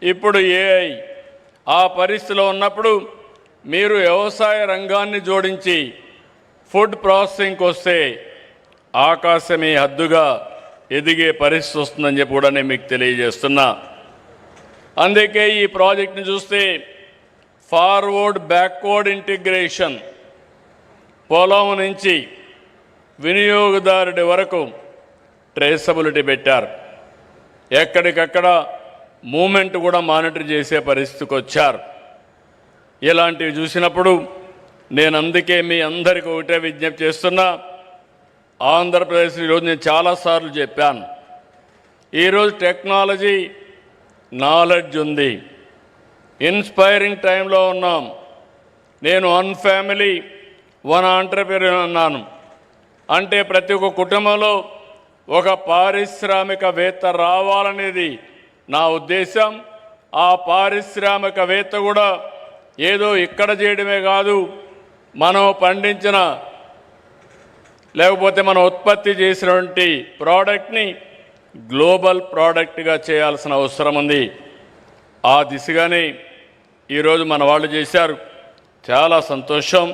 ఇప్పుడు ఏఐ. ఆ పరిస్థితిలో ఉన్నప్పుడు మీరు వ్యవసాయ రంగాన్ని జోడించి ఫుడ్ ప్రాసెసింగ్కి వస్తే ఆకాశమే హద్దుగా ఎదిగే పరిస్థితి వస్తుందని చెప్పి కూడా నేను మీకు తెలియజేస్తున్నా. అందుకే ఈ ప్రాజెక్ట్ని చూస్తే ఫార్వర్డ్ బ్యాక్వర్డ్ ఇంటిగ్రేషన్, పొలం నుంచి వినియోగదారుడి వరకు ట్రేసబిలిటీ పెట్టారు. ఎక్కడికక్కడ మూమెంట్ కూడా మానిటర్ చేసే పరిస్థితికి వచ్చారు. ఇలాంటివి చూసినప్పుడు నేను అందుకే మీ అందరికీ ఒకటే విజ్ఞప్తి చేస్తున్నా. ఆంధ్రప్రదేశ్ ఈరోజు నేను చాలాసార్లు చెప్పాను, ఈరోజు టెక్నాలజీ నాలెడ్జ్ ఉంది, ఇన్స్పైరింగ్ టైంలో ఉన్నాం. నేను 1 ఫ్యామిలీ 1 ఆంటర్‌ప్రెన్యూర్ అన్నాను. అంటే ప్రతి ఒక్క కుటుంబంలో ఒక పారిశ్రామికవేత్త రావాలనేది నా ఉద్దేశం. ఆ పారిశ్రామికవేత్త కూడా ఏదో ఇక్కడ చేయడమే కాదు, మనం పండించిన లేకపోతే మనం ఉత్పత్తి చేసినటువంటి ప్రోడక్ట్ని గ్లోబల్ ప్రోడక్ట్గా చేయాల్సిన అవసరం ఉంది. ఆ దిశగానే ఈరోజు మన వాళ్ళు చేశారు. చాలా సంతోషం.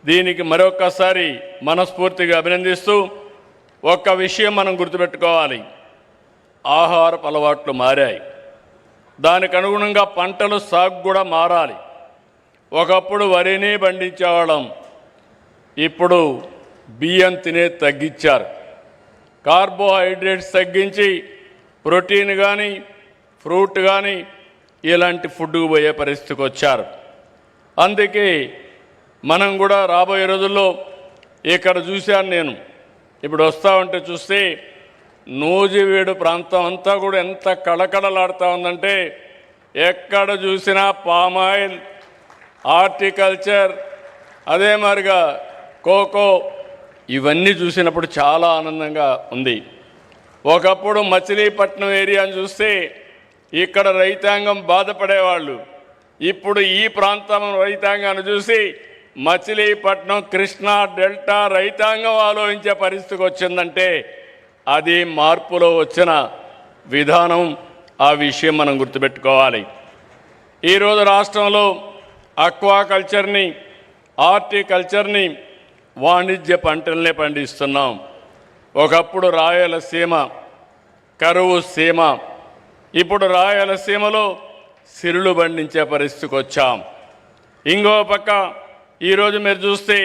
దీనికి మరొక్కసారి మనస్ఫూర్తిగా అభినందిస్తూ ఒక్క విషయం మనం గుర్తుపెట్టుకోవాలి, ఆహారపు అలవాట్లు మారాయి. దానికి అనుగుణంగా పంటలు సాగు కూడా మారాలి. ఒకప్పుడు వరిని పండించేవాళ్ళం, ఇప్పుడు బియ్యం తినే తగ్గించారు. కార్బోహైడ్రేట్స్ తగ్గించి ప్రోటీన్ కానీ, ఫ్రూట్ కానీ ఇలాంటి ఫుడ్కు పోయే పరిస్థితికి వచ్చారు. అందుకే మనం కూడా రాబోయే రోజుల్లో ఇక్కడ చూశాను నేను, ఇప్పుడు వస్తూ ఉంటే చూస్తే నూజివీడు ప్రాంతం అంతా కూడా ఎంత కళకళలాడుతూ ఉందంటే ఎక్కడ చూసినా పామాయిల్, హార్టికల్చర్, అదే మాదిరిగా కోకో, ఇవన్నీ చూసినప్పుడు చాలా ఆనందంగా ఉంది. ఒకప్పుడు మచిలీపట్నం ఏరియాని చూస్తే ఇక్కడ రైతాంగం బాధపడేవాళ్ళు. ఇప్పుడు ఈ ప్రాంతం రైతాంగాన్ని చూసి మచిలీపట్నం, కృష్ణా డెల్టా రైతాంగం ఆలోచించే పరిస్థితికి వచ్చిందంటే అది మార్పులో వచ్చిన విధానం. ఆ విషయం మనం గుర్తుపెట్టుకోవాలి. ఈరోజు రాష్ట్రంలో అక్వాకల్చర్ని, హార్టికల్చర్ని, వాణిజ్య పంటలనే పండిస్తున్నాం. ఒకప్పుడు రాయలసీమ కరువు సీమ, ఇప్పుడు రాయలసీమలో సిరులు పండించే పరిస్థితికి వచ్చాం. ఇంకో పక్క ఈరోజు మీరు చూస్తే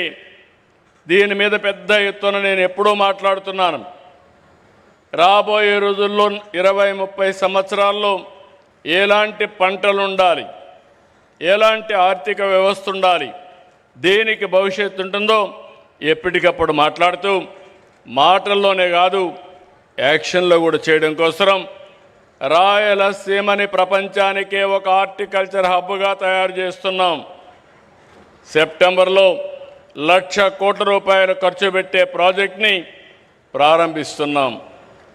దీని మీద పెద్ద ఎత్తున నేను ఎప్పుడూ మాట్లాడుతున్నాను. రాబోయే రోజుల్లో 20-30 సంవత్సరాల్లో ఎలాంటి పంటలు ఉండాలి, ఎలాంటి ఆర్థిక వ్యవస్థ ఉండాలి, దేనికి భవిష్యత్తు ఉంటుందో ఎప్పటికప్పుడు మాట్లాడుతూ, మాటల్లోనే కాదు యాక్షన్లో కూడా చేయడం కోసం రాయలసీమని ప్రపంచానికే ఒక హార్టికల్చర్ హబ్గా తయారు చేస్తున్నాం. సెప్టెంబర్లో 1,00,000 కోట్ల రూపాయలు ఖర్చు పెట్టే ప్రాజెక్ట్ని ప్రారంభిస్తున్నాం.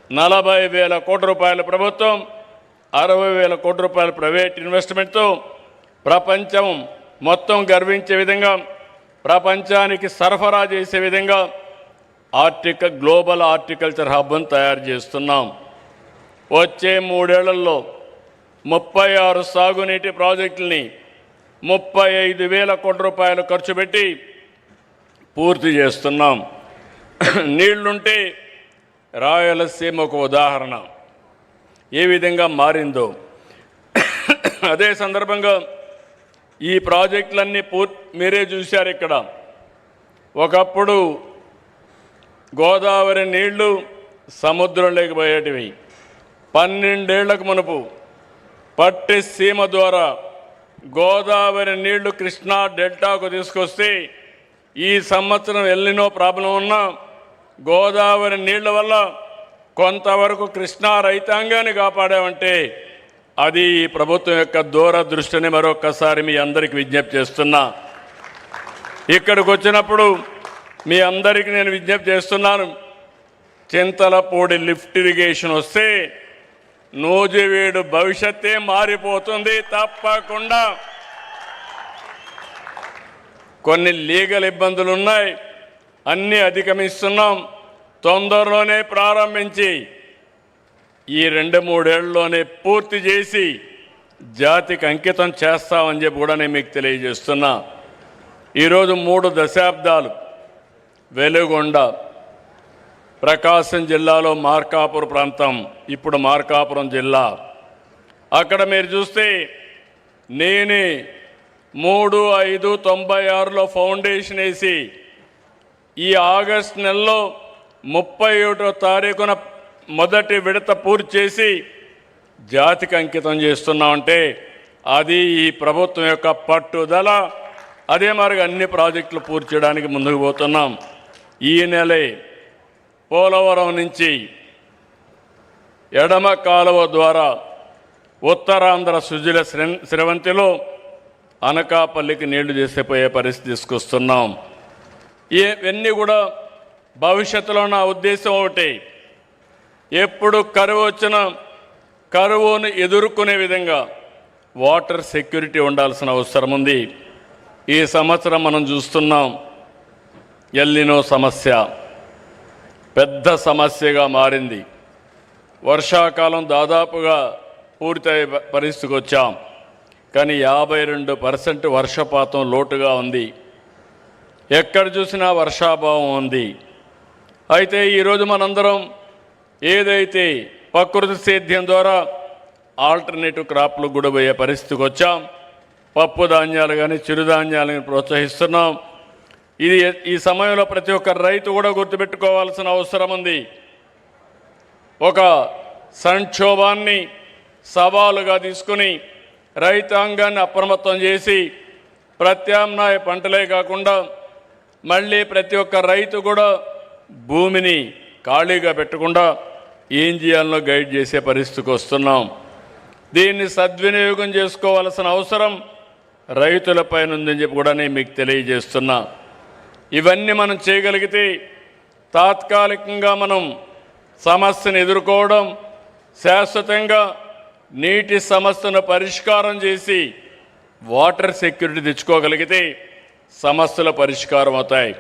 40,000 కోట్ల రూపాయల ప్రభుత్వం, 60,000 కోట్ల రూపాయల ప్రైవేట్ ఇన్వెస్ట్మెంట్తో ప్రపంచం మొత్తం గర్వించే విధంగా ప్రపంచానికి సరఫరా చేసే విధంగా గ్లోబల్ హార్టికల్చర్ హబ్ను తయారు చేస్తున్నాం. వచ్చే 3 ఏళ్లలో 36 సాగునీటి ప్రాజెక్టుల్ని 35,000 కోట్ల రూపాయలు ఖర్చు పెట్టి పూర్తి చేస్తున్నాం. నీళ్లుంటే రాయలసీమ ఒక ఉదాహరణ ఏ విధంగా మారిందో. అదే సందర్భంగా ఈ ప్రాజెక్టులన్నీ మీరే చూశారు. ఇక్కడ ఒకప్పుడు గోదావరి నీళ్లు సముద్రంలోకి పోయేటివి. 12 ఏళ్లకు మునుపు పట్టిసీమ ద్వారా గోదావరి నీళ్లు కృష్ణా డెల్టాకు తీసుకొస్తే ఈ సంవత్సరం ఎల్నినో ప్రాబ్లం ఉన్నా గోదావరి నీళ్ల వల్ల కొంతవరకు కృష్ణా రైతాంగాన్ని కాపాడామంటే అది ఈ ప్రభుత్వం యొక్క దూరదృష్టిని మరొకసారి మీ అందరికీ విజ్ఞప్తి చేస్తున్నా. ఇక్కడికి వచ్చినప్పుడు మీ అందరికీ నేను విజ్ఞప్తి చేస్తున్నాను, చింతలపూడి లిఫ్ట్ ఇరిగేషన్ వస్తే నూజివీడు భవిష్యత్తే మారిపోతుంది. తప్పకుండా కొన్ని లీగల్ ఇబ్బందులు ఉన్నాయి, అన్నీ అధిగమిస్తున్నాం. తొందరలోనే ప్రారంభించి ఈ 2-3 ఏళ్లలోనే పూర్తి చేసి జాతికి అంకితం చేస్తామని చెప్పి కూడా నేను మీకు తెలియజేస్తున్నా. ఈరోజు 3 దశాబ్దాలు వెలుగొండ ప్రకాశం జిల్లాలో మార్కాపురం ప్రాంతం, ఇప్పుడు మార్కాపురం జిల్లా. అక్కడ మీరు చూస్తే నేనే 3/5/96లో ఫౌండేషన్ వేసి ఈ ఆగస్టు నెలలో 31వ తారీఖున మొదటి విడత పూర్తి చేసి జాతికి అంకితం చేస్తున్నామంటే అది ఈ ప్రభుత్వం యొక్క పట్టుదల. అదే మరి అన్ని ప్రాజెక్టులు పూర్తి చేయడానికి ముందుకు పోతున్నాం. ఈ నెలే పోలవరం నుంచి ఎడమ కాలువ ద్వారా ఉత్తరాంధ్ర సుజల స్రవంతిలో అనకాపల్లికి నీళ్లు చేసిపోయే పరిస్థితి తీసుకొస్తున్నాం. ఇవన్నీ కూడా భవిష్యత్తులో నా ఉద్దేశం ఒకటి, ఎప్పుడు కరువు వచ్చినా కరువును ఎదుర్కొనే విధంగా వాటర్ సెక్యూరిటీ ఉండాల్సిన అవసరం ఉంది. ఈ సంవత్సరం మనం చూస్తున్నాం ఎల్నినో సమస్య పెద్ద సమస్యగా మారింది. వర్షాకాలం దాదాపుగా పూర్తయ్యే పరిస్థితికి వచ్చాం, కానీ 52% వర్షపాతం లోటుగా ఉంది. ఎక్కడ చూసినా వర్షాభావం ఉంది. అయితే ఈరోజు మనందరం ఏదైతే ప్రకృతి సేద్యం ద్వారా ఆల్టర్నేటివ్ క్రాప్లు కూడా పోయే పరిస్థితికి వచ్చాం. పప్పు ధాన్యాలు కానీ చిరుధాన్యాలను ప్రోత్సహిస్తున్నాం. ఇది ఈ సమయంలో ప్రతి ఒక్క రైతు కూడా గుర్తుపెట్టుకోవాల్సిన అవసరం ఉంది. ఒక సంక్షోభాన్ని సవాలుగా తీసుకుని రైతాంగాన్ని అప్రమత్తం చేసి ప్రత్యామ్నాయ పంటలే కాకుండా మళ్ళీ ప్రతి ఒక్క రైతు కూడా భూమిని ఖాళీగా పెట్టకుండా ఏం చేయాలనో గైడ్ చేసే పరిస్థితికి వస్తున్నాం. దీన్ని సద్వినియోగం చేసుకోవాల్సిన అవసరం రైతులపైన ఉందని చెప్పి కూడా నేను మీకు తెలియజేస్తున్నా. ఇవన్నీ మనం చేయగలిగితే తాత్కాలికంగా మనం సమస్యను ఎదుర్కోవడం, శాశ్వతంగా నీటి సమస్యను పరిష్కారం చేసి వాటర్ సెక్యూరిటీ తెచ్చుకోగలిగితే సమస్యల పరిష్కారం అవుతాయి.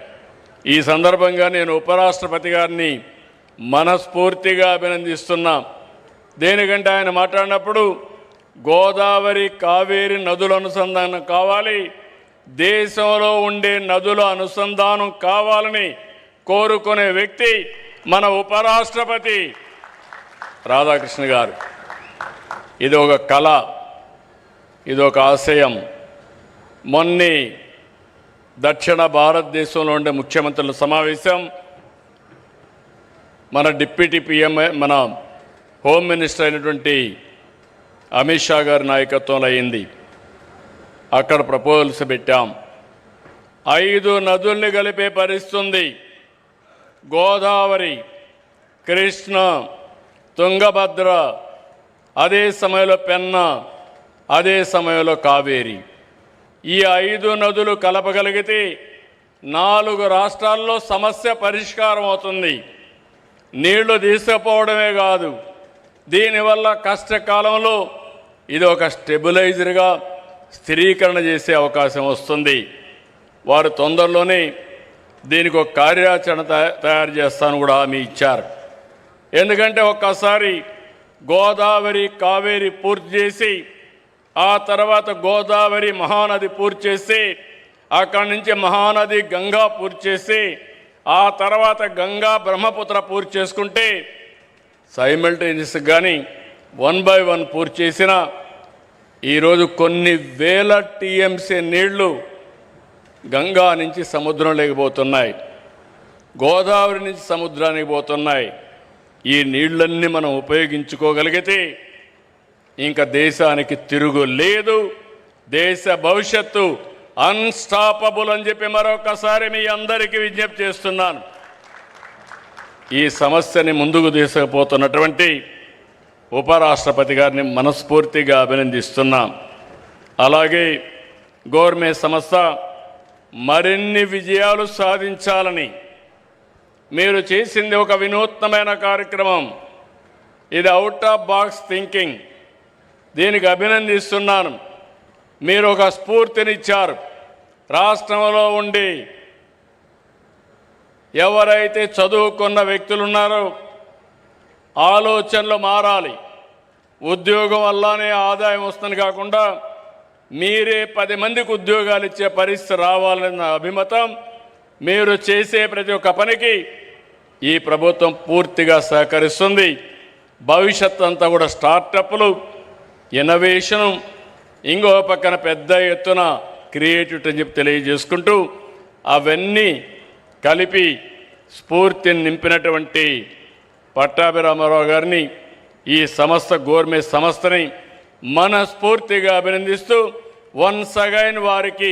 ఈ సందర్భంగా నేను ఉపరాష్ట్రపతి గారిని మనస్ఫూర్తిగా అభినందిస్తున్నా. దేనికంటే ఆయన మాట్లాడినప్పుడు గోదావరి కావేరి నదుల అనుసంధానం కావాలి, దేశంలో ఉండే నదుల అనుసంధానం కావాలని కోరుకునే వ్యక్తి మన ఉపరాష్ట్రపతి రాధాకృష్ణ గారు. ఇది ఒక కళ, ఇది ఒక ఆశయం. మొన్నే దక్షిణ భారతదేశంలో ఉండే ముఖ్యమంత్రుల సమావేశం మన డిప్యూటీ పిఎం, మన హోమ్ మినిస్టర్ అయినటువంటి అమిత్ షా గారి నాయకత్వంలో అయింది. అక్కడ ప్రపోజల్స్ పెట్టాం. 5 నదుల్ని కలిపే పరిస్థితి, గోదావరి, కృష్ణ, తుంగభద్ర, అదే సమయంలో పెన్నా, అదే సమయంలో కావేరి. ఈ 5 నదులు కలపగలిగితే 4 రాష్ట్రాల్లో సమస్య పరిష్కారం అవుతుంది. నీళ్లు తీసుకుపోవడమే కాదు, దీనివల్ల కష్టకాలంలో ఇది ఒక స్టెబిలైజర్గా స్థిరీకరణ చేసే అవకాశం వస్తుంది. వారు తొందరలోనే దీనికి ఒక కార్యాచరణ తయారు చేస్తాను కూడా హామీ ఇచ్చారు. ఎందుకంటే ఒక్కసారి గోదావరి కావేరి పూర్తి చేసి ఆ తర్వాత గోదావరి మహానది పూర్తి చేసి అక్కడి నుంచి మహానది గంగా పూర్తి చేసి ఆ తర్వాత గంగా బ్రహ్మపుత్ర పూర్తి చేసుకుంటే సైమల్టేనియస్ కానీ 1 by 1 పూర్తి చేసిన ఈరోజు కొన్ని వేల టీఎంసీ నీళ్లు గంగా నుంచి సముద్రంలోకి పోతున్నాయి, గోదావరి నుంచి సముద్రానికి పోతున్నాయి. ఈ నీళ్లన్నీ మనం ఉపయోగించుకోగలిగితే ఇంకా దేశానికి తిరుగు లేదు, దేశ భవిష్యత్తు అన్స్టాపబుల్ అని చెప్పి మరొకసారి మీ అందరికీ విజ్ఞప్తి చేస్తున్నాను. ఈ సమస్యని ముందుకు తీసుకుపోతున్నటువంటి ఉపరాష్ట్రపతి గారిని మనస్ఫూర్తిగా అభినందిస్తున్నాం. అలాగే గోర్మే సంస్థ మరిన్ని విజయాలు సాధించాలని మీరు చేసింది ఒక వినూత్నమైన కార్యక్రమం. ఇది అవుట్ ఆఫ్ బాక్స్ థింకింగ్. దీనికి అభినందిస్తున్నాను. మీరు ఒక స్ఫూర్తినిచ్చారు. రాష్ట్రంలో ఉండి ఎవరైతే చదువుకున్న వ్యక్తులు ఉన్నారో ఆలోచనలు మారాలి. ఉద్యోగం వల్లనే ఆదాయం వస్తుంది కాకుండా మీరే 10 మందికి ఉద్యోగాలు ఇచ్చే పరిస్థితి రావాలన్న అభిమతం. మీరు చేసే ప్రతి ఒక్క పనికి ఈ ప్రభుత్వం పూర్తిగా సహకరిస్తుంది. భవిష్యత్ అంతా కూడా స్టార్టప్లు, ఇన్నోవేషను, ఇంకో పక్కన పెద్ద ఎత్తున క్రియేటివిటీ అని చెప్పి తెలియజేసుకుంటూ అవన్నీ కలిపి స్ఫూర్తిని నింపినటువంటి పట్టాభిరామారావు గారిని, ఈ సంస్థ గోర్మే సంస్థని మనస్ఫూర్తిగా అభినందిస్తూ వన్స్ అగైన్ వారికి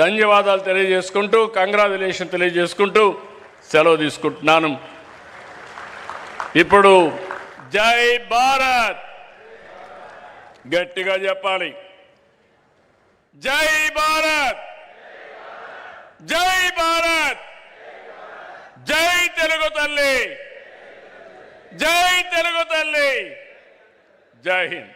ధన్యవాదాలు తెలియజేసుకుంటూ కంగ్రాచులేషన్ తెలియజేసుకుంటూ సెలవు తీసుకుంటున్నాను. ఇప్పుడు జై భారత్ గట్టిగా చెప్పాలి. జై భారత్, జై భారత్, జై తెలుగు తల్లి, జై తెలుగు తల్లి, జై Hind.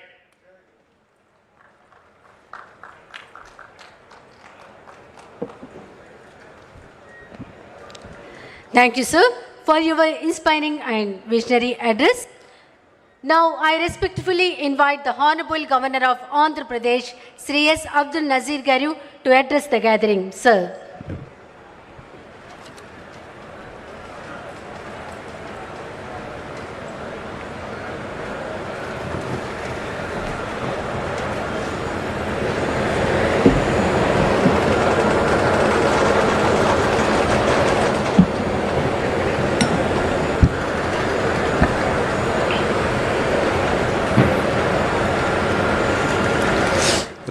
Thank you, sir, for your inspiring and visionary address. Now, I respectfully invite the Honorable Governor of Andhra Pradesh, Sri S. Abdul Nazir Garu, to address the gathering. Sir.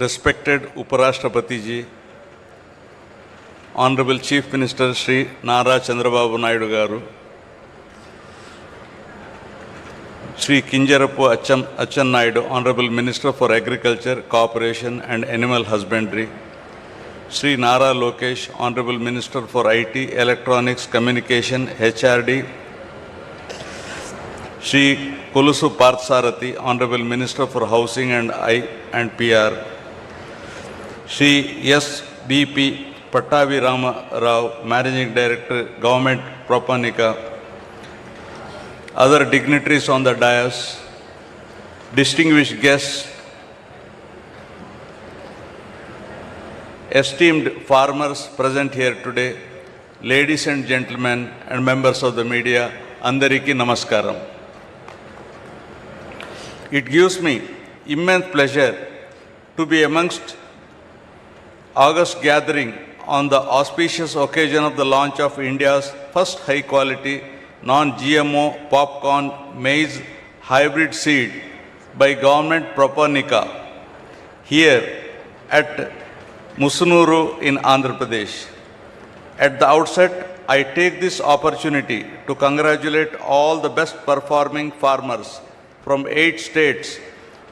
Respected Uparashtrapati ji, Honorable Chief Minister Shri Nara Chandrababu Naidu Garu, Shri Kinjarapu Achan Naidu, Honorable Minister for Agriculture, Cooperation and Animal Husbandry, Shri Nara Lokesh, Honorable Minister for IT, Electronics, Communication, HRD, Shri Kulusu Parthsarathi, Honorable Minister for Housing and PR, Shri S.B.P. Pattavi Rama Rao, Managing Director, Government Proponica, other dignitaries on the dais, distinguished guests, esteemed farmers present here today, ladies and gentlemen and members of the media, Andariki Namaskaram. It gives me immense pleasure to be amongst August gathering on the auspicious occasion of the launch of India's first high-quality non-GMO popcorn maize hybrid seed by Government Proponica here at Musunuru in Andhra Pradesh. At the outset, I take this opportunity to congratulate all the best performing farmers from 8 states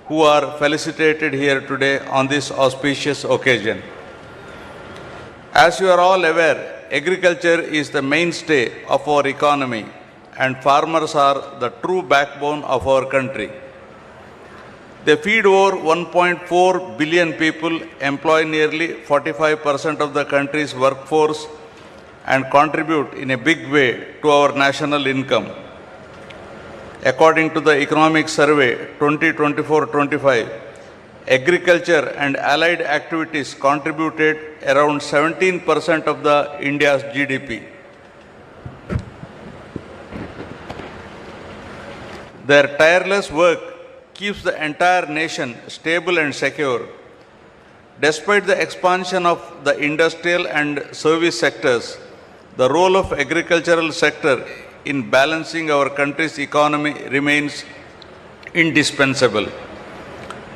who are felicitated here today on this auspicious occasion. As you are all aware, agriculture is the mainstay of our economy and farmers are the true backbone of our country. They feed over 1.4 billion people, employ nearly 45% of the country's workforce, and contribute in a big way to our national income. According to the Economic Survey 2024-25, agriculture and allied activities contributed around 17% of the India's GDP. Their tireless work keeps the entire nation stable and secure. Despite the expansion of the industrial and service sectors, the role of agricultural sector in balancing our country's economy remains indispensable.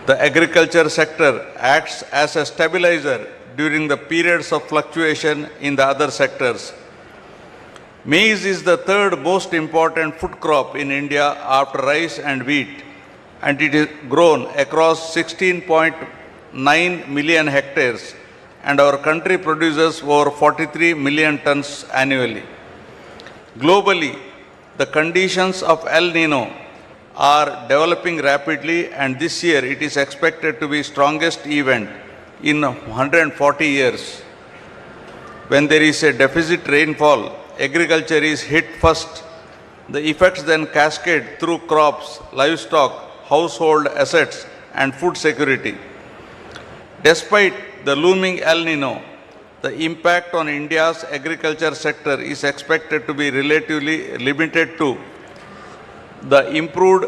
The agriculture sector acts as a stabilizer during the periods of fluctuation in the other sectors. Maize is the third most important food crop in India after rice and wheat, and it is grown across 16.9 million hectares, and our country produces over 43 million tons annually. Globally, the conditions of El Nino are developing rapidly, and this year it is expected to be strongest event in 140 years. When there is a deficit rainfall, agriculture is hit first. The effects then cascade through crops, livestock, household assets, and food security. Despite the looming El Nino, the impact on India's agriculture sector is expected to be relatively limited to the improved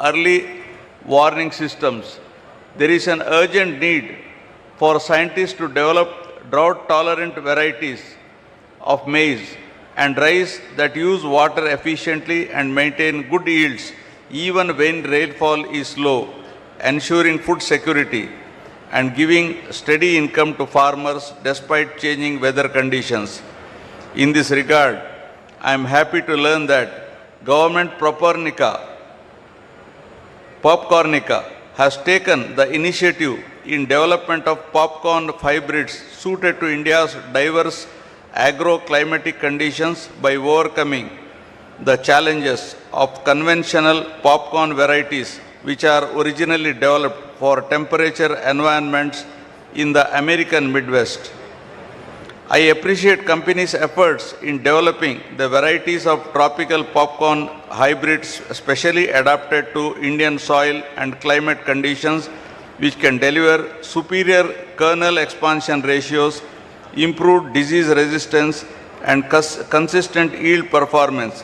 early warning systems. There is an urgent need for scientists to develop drought-tolerant varieties of maize and rice that use water efficiently and maintain good yields even when rainfall is low, ensuring food security and giving steady income to farmers despite changing weather conditions. In this regard, I am happy to learn that Government Popcornica has taken the initiative in development of popcorn hybrids suited to India's diverse agro-climatic conditions by overcoming the challenges of conventional popcorn varieties which are originally developed for temperature environments in the American Midwest. I appreciate companies' efforts in developing the varieties of tropical popcorn hybrids specially adapted to Indian soil and climate conditions which can deliver superior kernel expansion ratios, improved disease resistance, and consistent yield performance.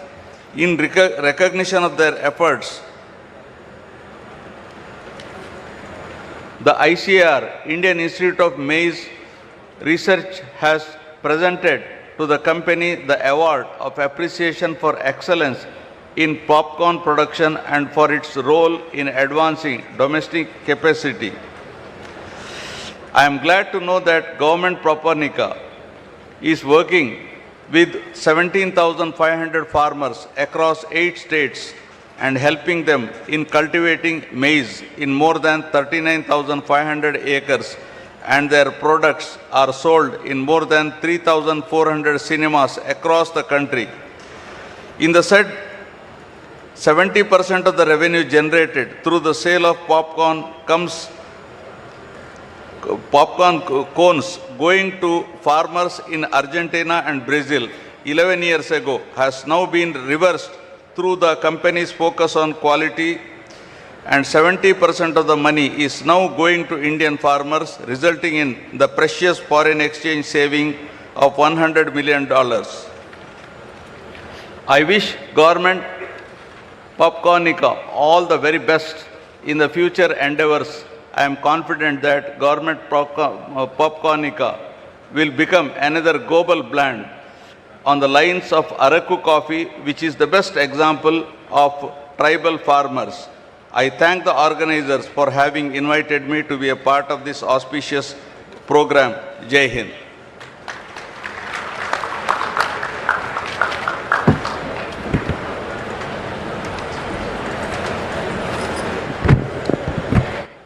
In recognition of their efforts, the ICAR, Indian Institute of Maize Research, has presented to the company the award of appreciation for excellence in popcorn production and for its role in advancing domestic capacity. I am glad to know that Government Popcornica is working with 17,500 farmers across 8 states and helping them in cultivating maize in more than 39,500 acres, and their products are sold in more than 3,400 cinemas across the country. In the said, 70% of the revenue generated through the sale of popcorn cones going to farmers in Argentina and Brazil 11 years ago has now been reversed through the company's focus on quality, and 70% of the money is now going to Indian farmers, resulting in the precious foreign exchange saving of $100 million. I wish Government Popcornica all the very best in the future endeavors. I am confident that Government Popcornica will become another global brand on the lines of Araku coffee, which is the best example of tribal farmers. I thank the organizers for having invited me to be a part of this auspicious program. Jai Hind.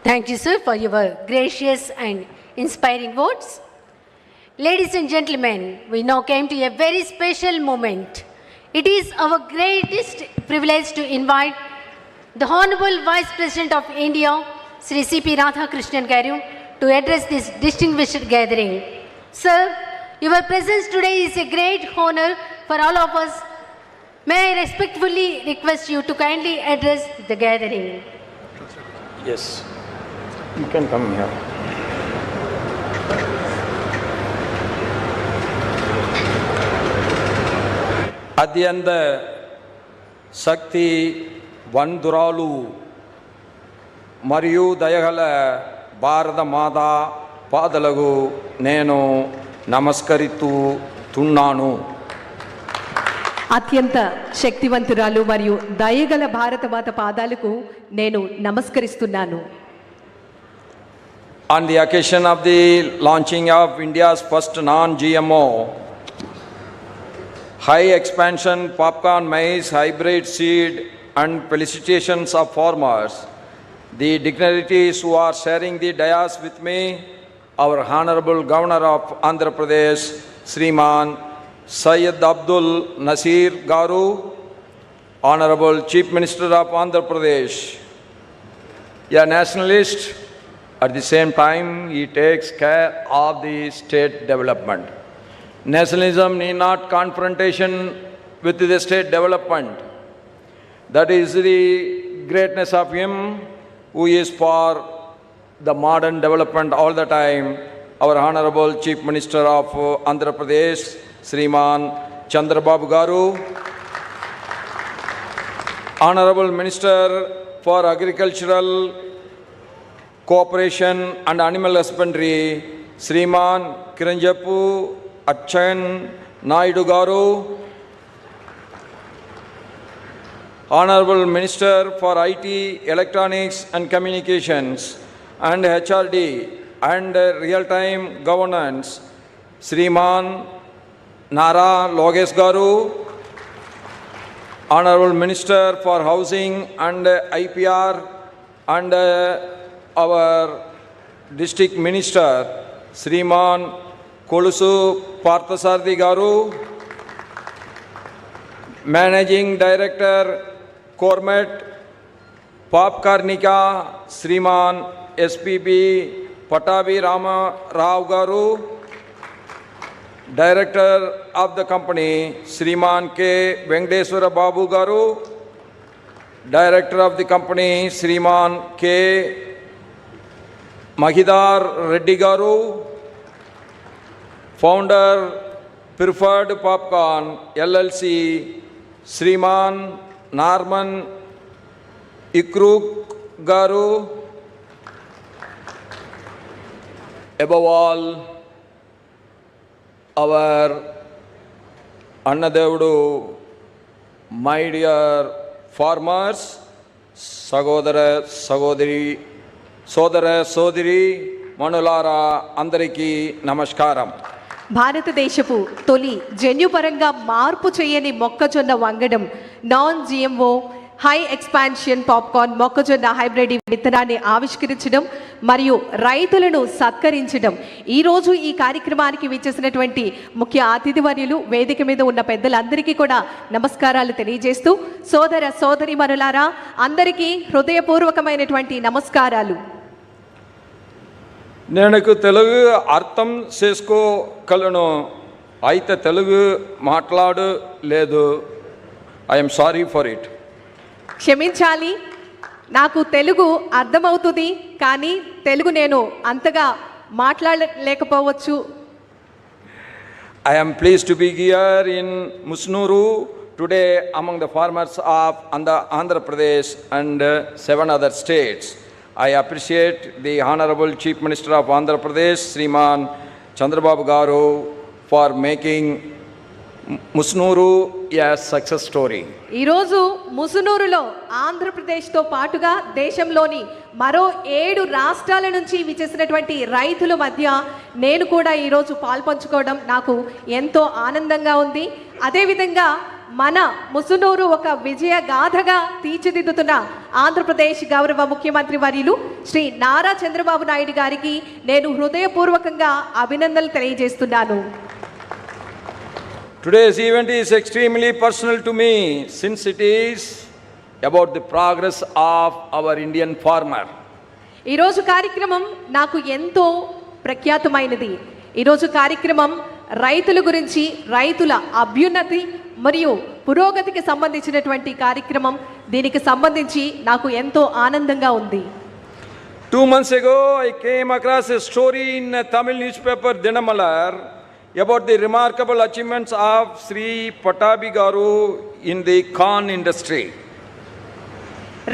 Thank you, sir, for your gracious and inspiring words. Ladies and gentlemen, we now came to a very special moment. It is our greatest privilege to invite the Honorable Vice President of India, Sri C.P. Radhakrishnan Garu to address this distinguished gathering. Sir, your presence today is a great honor for all of us. May I respectfully request you to kindly address the gathering. Yes, you can come here. అత్యంత శక్తి వందురాలు మరియు దయగల భారత మాత పాదలకు నేను నమస్కరిస్తున్నాను. అత్యంత శక్తివంతురాలు మరియు దయగల భారతమాత పాదాలకు నేను నమస్కరిస్తున్నాను. On the occasion of the launching of India's first non-GMO high expansion popcorn maize hybrid seed and felicitations of farmers, the dignitaries who are sharing the dais with me, our Honorable Governor of Andhra Pradesh, Sriman Syed Abdul Nasir Garu, Honorable Chief Minister of Andhra Pradesh, a nationalist, at the same time he takes care of the state development. Nationalism need not confrontation with the state development. That is the greatness of him who is for the modern development all the time. Our Honorable Chief Minister of Andhra Pradesh, Sriman Chandrababu Garu, Honorable Minister for Agricultural Cooperation and Animal Husbandry, Sriman Kiranjapu Achan Naidu Garu, Honorable Minister for IT, Electronics and Communications and HRD and Real-Time Governance, Sriman Nara Logesh Garu, Honorable Minister for Housing and IPR and our District Minister, Sriman Kolusu Parthasarthi Garu, Managing Director, Cormet Popkarnika, Sriman SPB Patabi Rama Rao Garu, Director of the company, Sriman K. Venkateswara Babu Garu, Director of the company, Sriman K. Mahidar Reddy Garu, Founder, Preferred Popcorn LLC, Sriman Narman Ikruk Garu. Above all, our Annadevudu, my dear farmers, Sagodara Sagodari, Sodara Sodiri, Manulara Andariki Namaskaram. భారతదేశపు తొలి జన్యుపరంగా మార్పు చేయని మొక్కజొన్న వంగడం non GMO high expansion popcorn మొక్కజొన్న hybrid విత్తనాన్ని ఆవిష్కరించడం మరియు రైతులను సత్కరించడం. ఈరోజు ఈ కార్యక్రమానికి విచ్చేసినటువంటి ముఖ్య అతిథివర్యులు, వేదిక మీద ఉన్న పెద్దలందరికీ కూడా నమస్కారాలు తెలియజేస్తూ, సోదర సోదరీమణులారా అందరికీ హృదయపూర్వకమైనటువంటి నమస్కారాలు. నేను తెలుగు అర్థం చేసుకోగలను, అయితే తెలుగు మాట్లాడలేదు. I'm sorry for it. క్షమించాలి, నాకు తెలుగు అర్థమవుతుంది కానీ తెలుగు నేను అంతగా మాట్లాడలేకపోవచ్చు. I am pleased to be here in Musnuru today among the farmers of Andhra Pradesh and 7 other states. I appreciate the Honorable Chief Minister of Andhra Pradesh, Sriman Chandrababu Garu, for making Musnuru a success story. ఈరోజు ముసునూరులో ఆంధ్రప్రదేశ్తో పాటుగా దేశంలోని మరో 7 రాష్ట్రాల నుంచి విచ్చేసినటువంటి రైతుల మధ్య నేను కూడా ఈరోజు పాల్పంచుకోవడం నాకు ఎంతో ఆనందంగా ఉంది. అదేవిధంగా మన ముసునూరు ఒక విజయ గాథగా తీర్చిదిద్దుతున్న ఆంధ్రప్రదేశ్ గౌరవ ముఖ్యమంత్రి వర్యులు శ్రీ నారా చంద్రబాబు నాయుడు గారికి నేను హృదయపూర్వకంగా అభినందనలు తెలియజేస్తున్నాను. Today's event is extremely personal to me since it is about the progress of our Indian farmer. ఈరోజు కార్యక్రమం నాకు ఎంతో ప్రఖ్యాతమైనది. ఈరోజు కార్యక్రమం రైతుల గురించి, రైతుల అభ్యున్నతి మరియు పురోగతికి సంబంధించినటువంటి కార్యక్రమం. దీనికి సంబంధించి నాకు ఎంతో ఆనందంగా ఉంది. 2 months ago, I came across a story in a Tamil newspaper, Dinamalar, about the remarkable achievements of Sri Patabi Garu in the corn industry.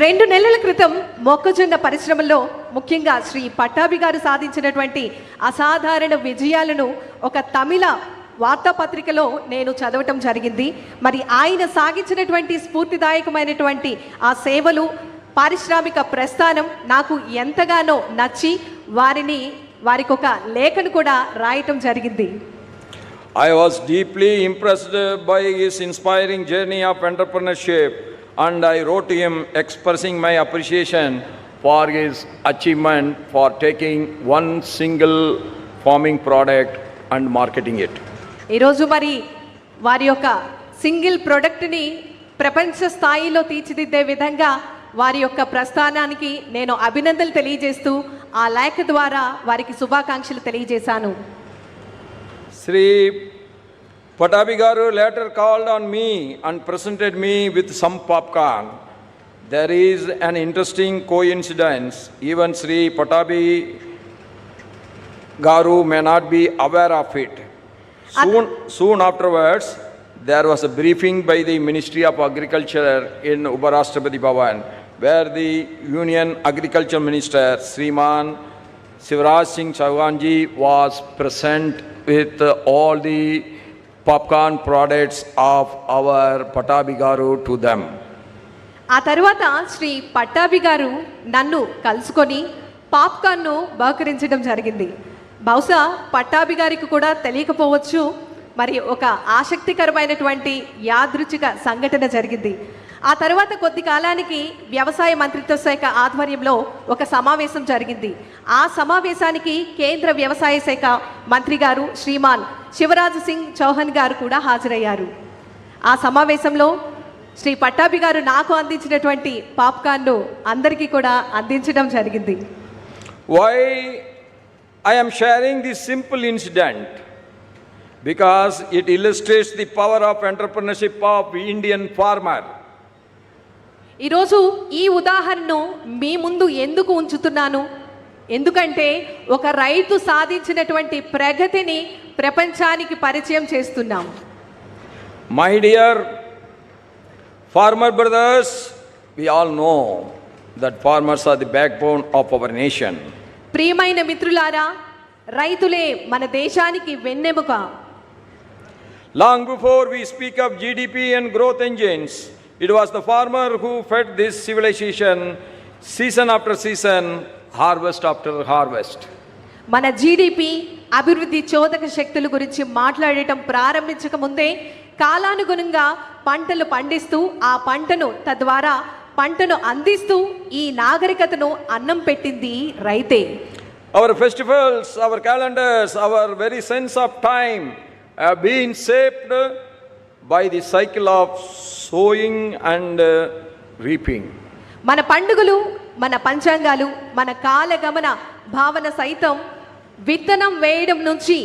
2 నెలల క్రితం మొక్కజొన్న పరిశ్రమలో ముఖ్యంగా శ్రీ పట్టాభి గారు సాధించినటువంటి అసాధారణ విజయాలను ఒక తమిళ వార్తాపత్రికలో నేను చదవటం జరిగింది. మరి ఆయన సాగించినటువంటి స్ఫూర్తిదాయకమైనటువంటి ఆ సేవలు, పారిశ్రామిక ప్రస్థానం నాకు ఎంతగానో నచ్చి వారికి ఒక లేఖను కూడా రాయటం జరిగింది. I was deeply impressed by his inspiring journey of entrepreneurship, and I wrote to him expressing my appreciation for his achievement for taking one single farming product and marketing it. ఈరోజు మరి వారి యొక్క సింగిల్ ప్రోడక్ట్ని ప్రపంచ స్థాయిలో తీర్చిదిద్దే విధంగా వారి యొక్క ప్రస్థానానికి నేను అభినందనలు తెలియజేస్తూ ఆ లేఖ ద్వారా వారికి శుభాకాంక్షలు తెలియజేశాను. Sri Patabi Garu later called on me and presented me with some popcorn. There is an interesting coincidence. Even Sri Patabi Garu may not be aware of it. Soon afterwards, there was a briefing by the Ministry of Agriculture in Uparashtrapati Bhavan, where the Union Agriculture Minister, Sriman Shivraj Singh Chauhanji, was present with all the popcorn products of our Patabi Garu to them. ఆ తర్వాత శ్రీ పట్టాభి గారు నన్ను కలుసుకొని పాప్కార్న్ను బహుకరించడం జరిగింది. బహుశా పట్టాభి గారికి కూడా తెలియకపోవచ్చు, మరి ఒక ఆసక్తికరమైనటువంటి యాదృచ్ఛిక సంఘటన జరిగింది. ఆ తర్వాత కొద్ది కాలానికి వ్యవసాయ మంత్రిత్వ శాఖ ఆధ్వర్యంలో ఒక సమావేశం జరిగింది. ఆ సమావేశానికి కేంద్ర వ్యవసాయ శాఖ మంత్రి గారు శ్రీమాన్ శివరాజ్ సింగ్ చౌహాన్ గారు కూడా హాజరయ్యారు. ఆ సమావేశంలో శ్రీ పట్టాభి గారు నాకు అందించినటువంటి పాప్కార్న్ను అందరికీ కూడా అందించడం జరిగింది. Why I am sharing this simple incident? Because it illustrates the power of entrepreneurship of Indian farmer. ఈరోజు ఈ ఉదాహరణను మీ ముందు ఎందుకు ఉంచుతున్నాను? ఎందుకంటే ఒక రైతు సాధించినటువంటి ప్రగతిని ప్రపంచానికి పరిచయం చేస్తున్నాం. My dear farmer brothers, we all know that farmers are the backbone of our nation. ప్రియమైన మిత్రులారా, రైతులే మన దేశానికి వెన్నెముక. Long before we speak of GDP and growth engines, it was the farmer who fed this civilization season after season, harvest after harvest. మన GDP, అభివృద్ధి చోదక శక్తుల గురించి మాట్లాడటం ప్రారంభించక ముందే కాలానుగుణంగా పంటలు పండిస్తూ ఆ పంటను తద్వారా పంటను అందిస్తూ ఈ నాగరికతను అన్నం పెట్టింది రైతే. Our festivals, our calendars, our very sense of time have been shaped by the cycle of sowing and reaping. మన పండుగలు, మన పంచాంగాలు, మన కాలగమన భావన సైతం విత్తనం వేయడం నుంచి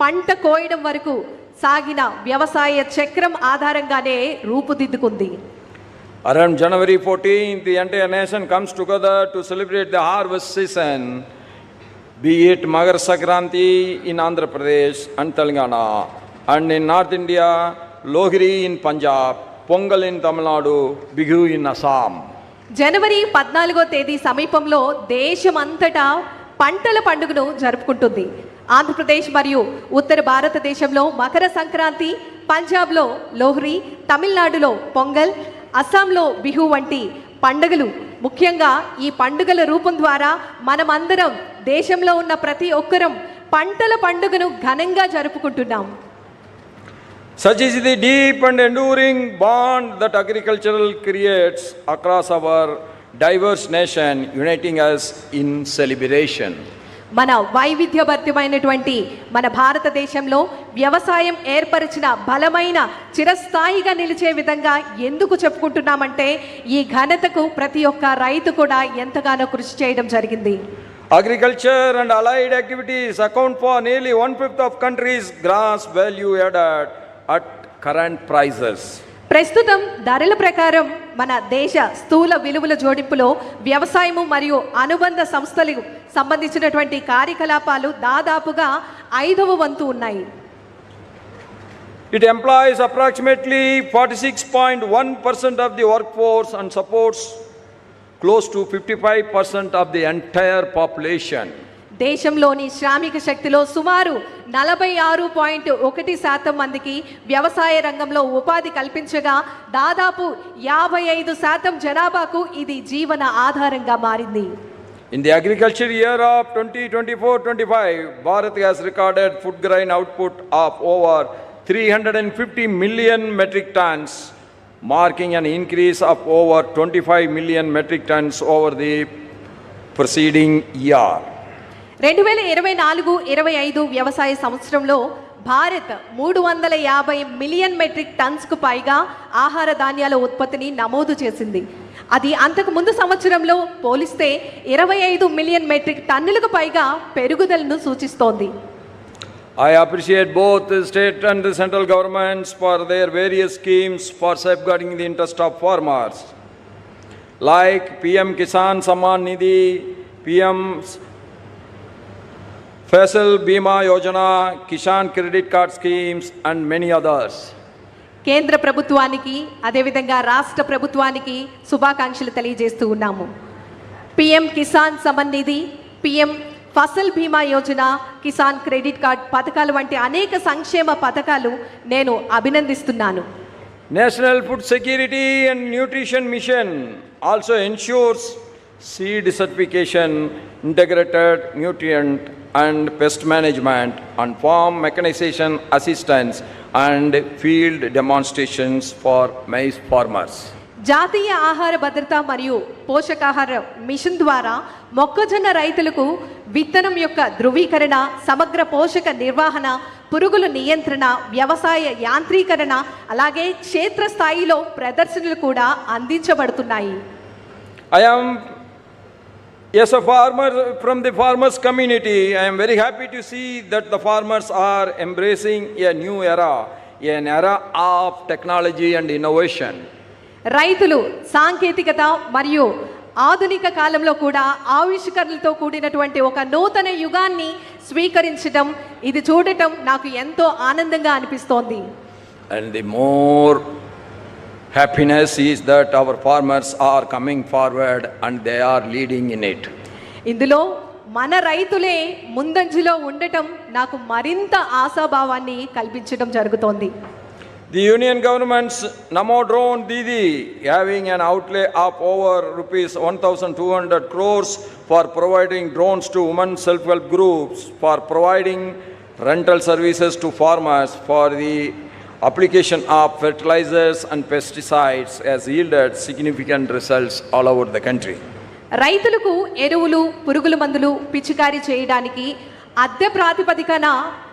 పంట కోయడం వరకు సాగిన వ్యవసాయ చక్రం ఆధారంగానే రూపుదిద్దుకుంది. Around January 14th, the entire nation comes together to celebrate the harvest season, be it Magar Sankranti in Andhra Pradesh and Telangana, and in North India, Lohri in Punjab, Pongal in Tamil Nadu, Bihu in Assam. జనవరి 14వ తేదీ సమీపంలో దేశమంతటా పంటల పండుగను జరుపుకుంటుంది. ఆంధ్రప్రదేశ్ మరియు ఉత్తర భారతదేశంలో మకర సంక్రాంతి, పంజాబ్లో లోహ్రీ, తమిళనాడులో పొంగల్, అస్సాంలో బిహు వంటి పండుగలు. ముఖ్యంగా ఈ పండుగల రూపం ద్వారా మనమందరం, దేశంలో ఉన్న ప్రతి ఒక్కరం పంటల పండుగను ఘనంగా జరుపుకుంటున్నాం. Such is the deep and enduring bond that agriculture creates across our diverse nation, uniting us in celebration. మన వైవిధ్యభరితమైనటువంటి మన భారతదేశంలో వ్యవసాయం ఏర్పరిచిన బలమైన చిరస్థాయిగా నిలిచే విధంగా ఎందుకు చెప్పుకుంటున్నామంటే ఈ ఘనతకు ప్రతి ఒక్క రైతు కూడా ఎంతగానో కృషి చేయడం జరిగింది. Agriculture and allied activities account for nearly 1/5 of country's gross value added at current prices. ప్రస్తుతం ధరల ప్రకారం మన దేశ స్థూల విలువల జోడింపులో వ్యవసాయము మరియు అనుబంధ సంస్థలకు సంబంధించినటువంటి కార్యకలాపాలు దాదాపుగా 5వ వంతు ఉన్నాయి. It employs approximately 46.1% of the workforce and supports close to 55% of the entire population. దేశంలోని శ్రామిక శక్తిలో సుమారు 46.1% మందికి వ్యవసాయ రంగంలో ఉపాధి కల్పించగా దాదాపు 55% జనాభాకు ఇది జీవన ఆధారంగా మారింది. In the agriculture year of 2024-25, Bharat has recorded food grain output of over 350 million metric tons, marking an increase of over 25 million metric tons over the preceding year. 2024-25 వ్యవసాయ సంవత్సరంలో భారత్ 350 మిలియన్ మెట్రిక్ టన్స్కు పైగా ఆహార ధాన్యాల ఉత్పత్తిని నమోదు చేసింది. అది అంతకు ముందు సంవత్సరంలో పోలిస్తే 25 మిలియన్ మెట్రిక్ టన్నులకు పైగా పెరుగుదలను సూచిస్తోంది. I appreciate both the state and the central governments for their various schemes for safeguarding the interest of farmers, like PM Kisan Samman Nidhi, PM's Fasal Bima Yojana, Kisan Credit Card schemes and many others. కేంద్ర ప్రభుత్వానికి అదేవిధంగా రాష్ట్ర ప్రభుత్వానికి శుభాకాంక్షలు తెలియజేస్తూ ఉన్నాము. PM Kisan Samman Nidhi, PM Fasal బీమా Yojana, Kisan credit card పథకాలు వంటి అనేక సంక్షేమ పథకాలు నేను అభినందిస్తున్నాను. National Food Security and Nutrition Mission also ensures seed certification, integrated nutrient and pest management, and farm mechanization assistance and field demonstrations for maize farmers. జాతీయ ఆహార భద్రత మరియు పోషకాహార మిషన్ ద్వారా మొక్కజొన్న రైతులకు విత్తనం యొక్క ధృవీకరణ, సమగ్ర పోషక నిర్వహణ, పురుగుల నియంత్రణ, వ్యవసాయ యాంత్రీకరణ, అలాగే క్షేత్రస్థాయిలో ప్రదర్శనలు కూడా అందించబడుతున్నాయి. As a farmer from the farmers community, I am very happy to see that the farmers are embracing a new era, an era of technology and innovation. రైతులు సాంకేతికత మరియు ఆధునిక కాలంలో కూడా ఆవిష్కరణలతో కూడినటువంటి ఒక నూతన యుగాన్ని స్వీకరించడం, ఇది చూడటం నాకు ఎంతో ఆనందంగా అనిపిస్తోంది. And the more happiness is that our farmers are coming forward and they are leading in it. ఇందులో మన రైతులే ముందంజలో ఉండటం నాకు మరింత ఆశాభావాన్ని కల్పించడం జరుగుతోంది. The union government's Namo Drone Didi, having an outlay of over rupees 1,200 crores for providing drones to women self-help groups, for providing rental services to farmers for the application of fertilizers and pesticides, has yielded significant results all over the country. రైతులకు ఎరువులు, పురుగుల మందులు పిచికారీ చేయడానికి అద్దె ప్రాతిపదికన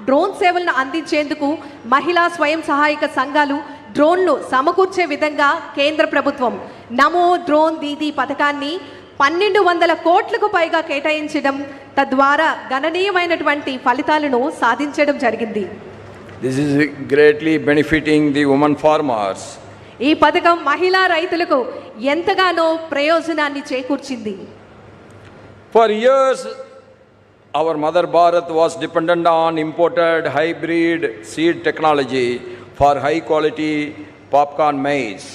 drone సేవలను అందించేందుకు మహిళా స్వయం సహాయక సంఘాలు డ్రోన్లు సమకూర్చే విధంగా కేంద్ర ప్రభుత్వం నమో డ్రోన్ దీదీ పథకాన్ని 1,200 కోట్లకు పైగా కేటాయించడం, తద్వారా గణనీయమైనటువంటి ఫలితాలను సాధించడం జరిగింది. This is greatly benefiting the women farmers. ఈ పథకం మహిళా రైతులకు ఎంతగానో ప్రయోజనాన్ని చేకూర్చింది. For years, our mother Bharat was dependent on imported hybrid seed technology for high quality popcorn maize.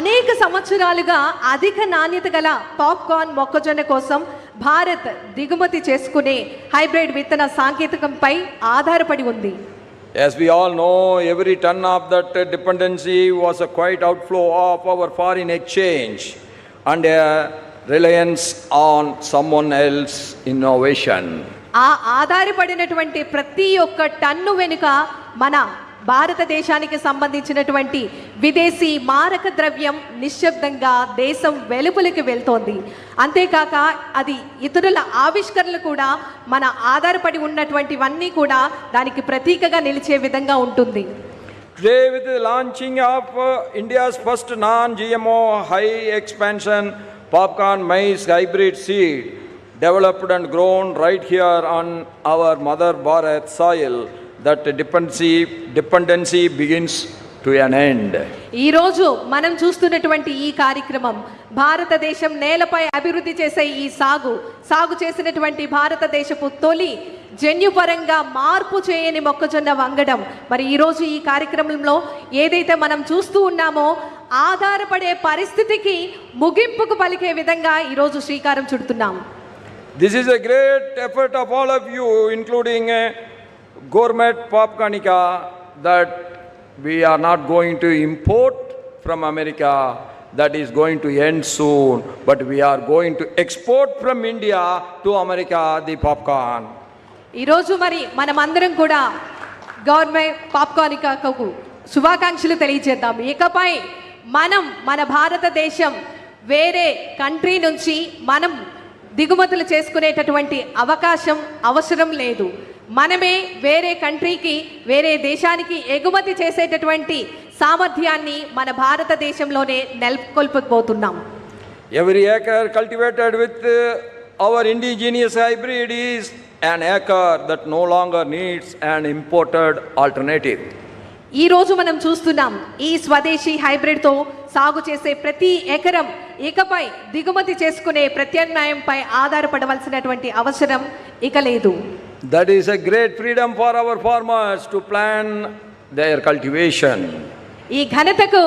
అనేక సంవత్సరాలుగా అధిక నాణ్యత గల పాప్కార్న్ మొక్కజొన్న కోసం భారత్ దిగుమతి చేసుకునే హైబ్రిడ్ విత్తన సాంకేతికంపై ఆధారపడి ఉంది. As we all know, every ton of that dependency was a quite outflow of our foreign exchange and a reliance on someone else innovation. ఆ ఆధారపడినటువంటి ప్రతి ఒక్క టన్ను వెనుక మన భారతదేశానికి సంబంధించినటువంటి విదేశీ మారక ద్రవ్యం నిశ్శబ్దంగా దేశం వెలుపలికి వెళ్తోంది. అంతేకాక అది ఇతరుల ఆవిష్కరణలు కూడా మన ఆధారపడి ఉన్నటువంటివన్నీ కూడా దానికి ప్రతీకగా నిలిచే విధంగా ఉంటుంది. Today, with the launching of India's first non-GMO high expansion popcorn maize hybrid seed, developed and grown right here on our Mother Bharat soil, that dependency begins to an end. ఈరోజు మనం చూస్తున్నటువంటి ఈ కార్యక్రమం భారతదేశం నేలపై అభివృద్ధి చేసే ఈ సాగు చేసినటువంటి భారతదేశపు తొలి జన్యుపరంగా మార్పు చేయని మొక్కజొన్న వంగడం. మరి ఈరోజు ఈ కార్యక్రమంలో ఏదైతే మనం చూస్తూ ఉన్నామో ఆధారపడే పరిస్థితికి ముగింపుకు పలికే విధంగా ఈరోజు శ్రీకారం చుడుతున్నాం. This is a great effort of all of you, including Gourmet Popcornica, that we are not going to import from America. That is going to end soon, but we are going to export from India to America the popcorn. ఈరోజు మరి మనమందరం కూడా government పాప్కార్నికాకు శుభాకాంక్షలు తెలియజేద్దాం. ఇకపై మన భారతదేశం వేరే country నుంచి మనం దిగుమతులు చేసుకునేటటువంటి అవసరం లేదు. మనమే వేరే కంట్రీకి వేరే దేశానికి ఎగుమతి చేసేటటువంటి సామర్థ్యాన్ని మన భారతదేశంలోనే నెలకొల్పబోతున్నాం. Every acre cultivated with our indigenous hybrid is an acre that no longer needs an imported alternative. ఈ రోజు మనం చూస్తున్నాం ఈ స్వదేశీ హైబ్రిడ్తో సాగు చేసే ప్రతి ఎకరం ఇకపై దిగుమతి చేసుకునే ప్రత్యామ్నాయంపై ఆధారపడవలసినటువంటి అవసరం ఇక లేదు. That is a great freedom for our farmers to plan their cultivation. ఈ ఘనతకు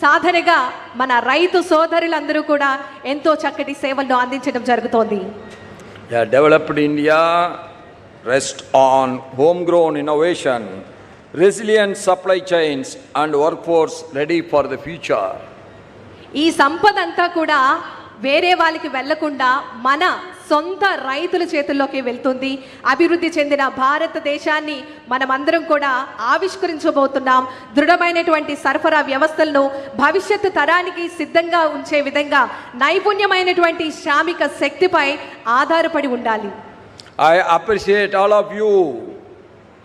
సాధనగా మన రైతు సోదరులందరూ కూడా ఎంతో చక్కటి సేవలను అందించడం జరుగుతోంది. Developed India rests on homegrown innovation, resilient supply chains and workforce ready for the future. ఈ సంపద అంతా కూడా వేరే వాళ్ళకి వెళ్లకుండా మన సొంత రైతుల చేతుల్లోకి వెళ్తుంది. అభివృద్ధి చెందిన భారతదేశాన్ని మనమందరం కూడా ఆవిష్కరించబోతున్నాం. దృఢమైనటువంటి సరఫరా వ్యవస్థలను భవిష్యత్తు తరానికి సిద్ధంగా ఉంచే విధంగా నైపుణ్యమైనటువంటి శ్రామిక శక్తిపై ఆధారపడి ఉండాలి. I appreciate all of you